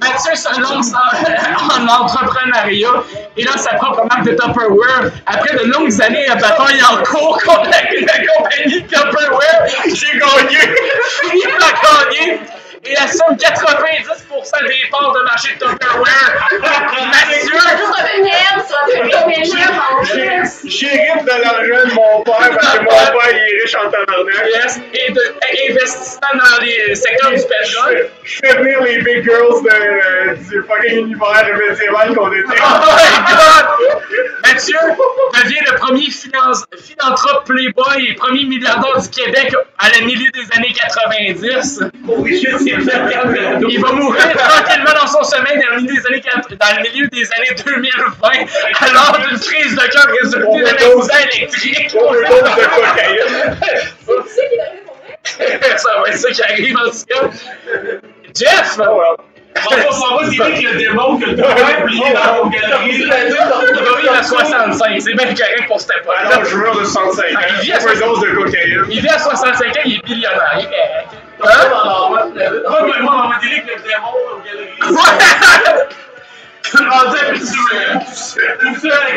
Mathieu se lance en entrepreneuriat et lance sa propre marque de Tupperware. Après de longues années à bataille en cours contre la compagnie Tupperware, j'ai gagné. Il a gagné. Et assume 90% des parts de marché de Tupperware. Mathieu! J'hérite de l'argent de mon père parce que mon père il est riche en tabarnak. Yes, et d'investissement dans les secteurs du pétrole. Je fais venir les big girls du fucking univers médiéval qu'on était. Oh my god! Mathieu devient le premier philanthrope playboy et premier milliardaire du Québec à la milieu des années 90. Holy shit, c'est Il va mourir tranquillement dans son sommeil dans le milieu des années 2020 alors d'une crise de cœur résultée d'un accident électrique. Overdose de cocaïne. C'est ça qui arrive pour vrai? Ça va être ça qui arrive en tout cas. Jeff! On va dire que le démon que tu as oublié dans ton galerie. Il va vivre à 65, c'est bien correct pour cette époque. Alors, je meurs de 65 ans. Il vit à Overdose de cocaïne. Il vit à 65 ans, il est millionnaire. Il est correct. Moi, on va dire que le démon aux galeries. Ouais! Avec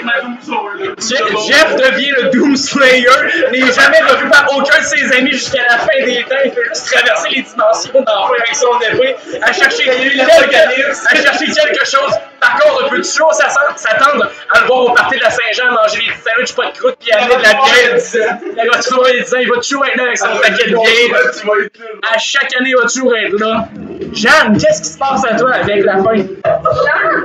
ma douce Jeff devient le Doomslayer, n'est jamais revu par aucun de ses amis jusqu'à la fin des temps. Il peut juste traverser les dimensions d'enfer avec son épée, à chercher quelque chose. Par contre, on peut toujours s'attendre à le voir au party de la Saint-Jean manger des petits sandwichs pas de croûte puis amener de la bière. Il va toujours être là avec son paquet de bière. À chaque année, il va toujours être là. Jeanne, qu'est-ce qui se passe à toi avec la fin? Jeanne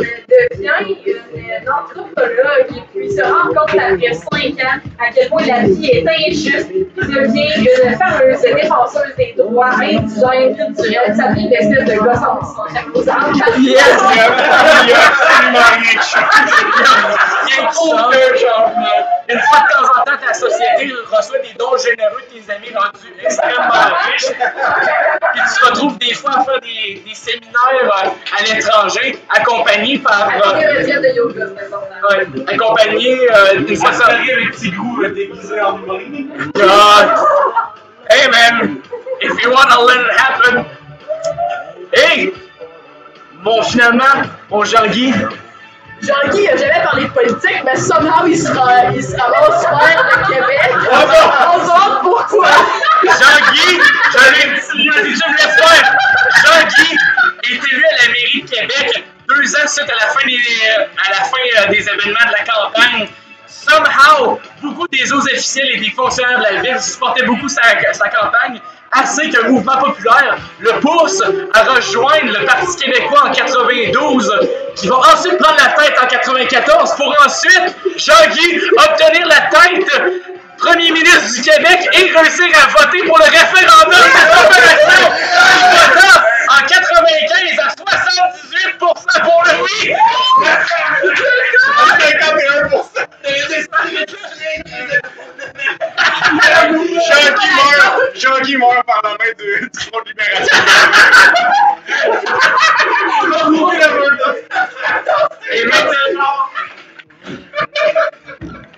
devient une anthropologue et puis se rend compte après 5 ans à quel point la vie est injuste. Elle devient une fameuse défenseuse des droits indigènes culturels. Ça devient une espèce de gossance en chaque chose. Yes! Il y a absolument rien que Une fois de temps en temps, ta société reçoit des dons généreux de tes amis rendus extrêmement riches. Puis tu te retrouves des fois à faire des séminaires à l'étranger, accompagnés par. de yoga, c'est important. Accompagnés des Avec petit goût déguisé en humoriste. God! Hey man! If you wanna let it happen! Hey! Mon Jean-Guy. Jean-Guy a jamais parlé de politique, mais somehow il se ramasse faire le Québec. On va voir pourquoi. Jean-Guy, Jean-Guy est élu à la mairie de Québec 2 ans suite à la fin des événements de la campagne. Somehow, beaucoup des autres officiels et des fonctionnaires de la ville supportaient beaucoup sa campagne, assez qu'un mouvement populaire le pousse à rejoindre le Parti québécois en 92, qui va ensuite prendre la tête en 94 pour ensuite, Jean-Guy, obtenir la tête premier ministre du Québec et réussir à voter pour le référendum de l'opération, votant en 95 à 78% pour le oui. 51%. Jean-Guy meurt par la main du Front de Libération. Et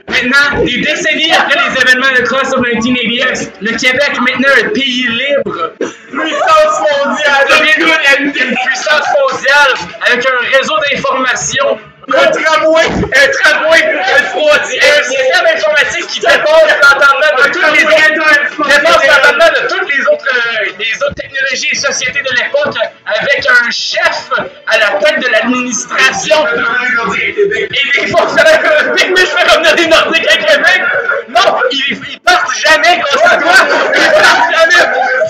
maintenant, des décennies après les événements de Class of 1988, le Québec maintenant un pays libre. Puissance mondiale. Devient une puissance mondiale avec un réseau d'information. Un tramway, un système informatique qui dépasse l'entendement de toutes les autres technologies et sociétés de l'époque, avec un chef à la tête de l'administration et des fonctionnaires économiques. Mais je fais comme des Nordiques à Québec. Non, ils partent jamais grâce à toi. Ils partent jamais.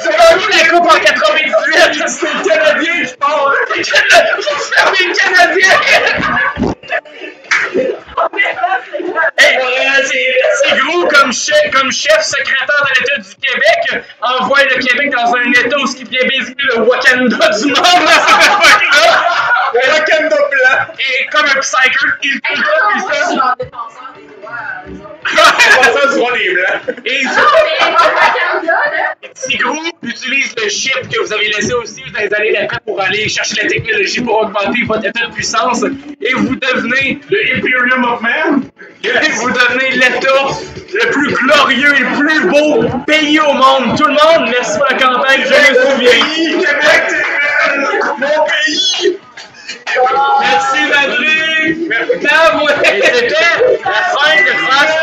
Tu as gagné la coupe en 98. C'est le Canadien qui part. Faut fermer le Canadien. Hey, comme chef secrétaire de l'État du Québec, envoie le Québec dans un État où ce qui vient basically le Wakanda du monde à cette époque-là. Le Wakanda blanc. Et comme un psyker, il Hey, peut non, pas moi, je suis puissant. genre défenseur des droits. Ça se voit des blancs. Et Non, mais Wakanda, là. Tigrou utilise le chip que vous avez laissé aussi dans les années d'après pour aller chercher la technologie pour augmenter votre état de puissance. Et vous devenez Le Imperium of Man. Et vous devenez l'État le plus glorieux et le plus beau pays au monde. Tout le monde, merci pour la campagne, je me souviens. Québec, t'es belle. Mon pays. Merci, Madrid. Et c'était la fin de Clash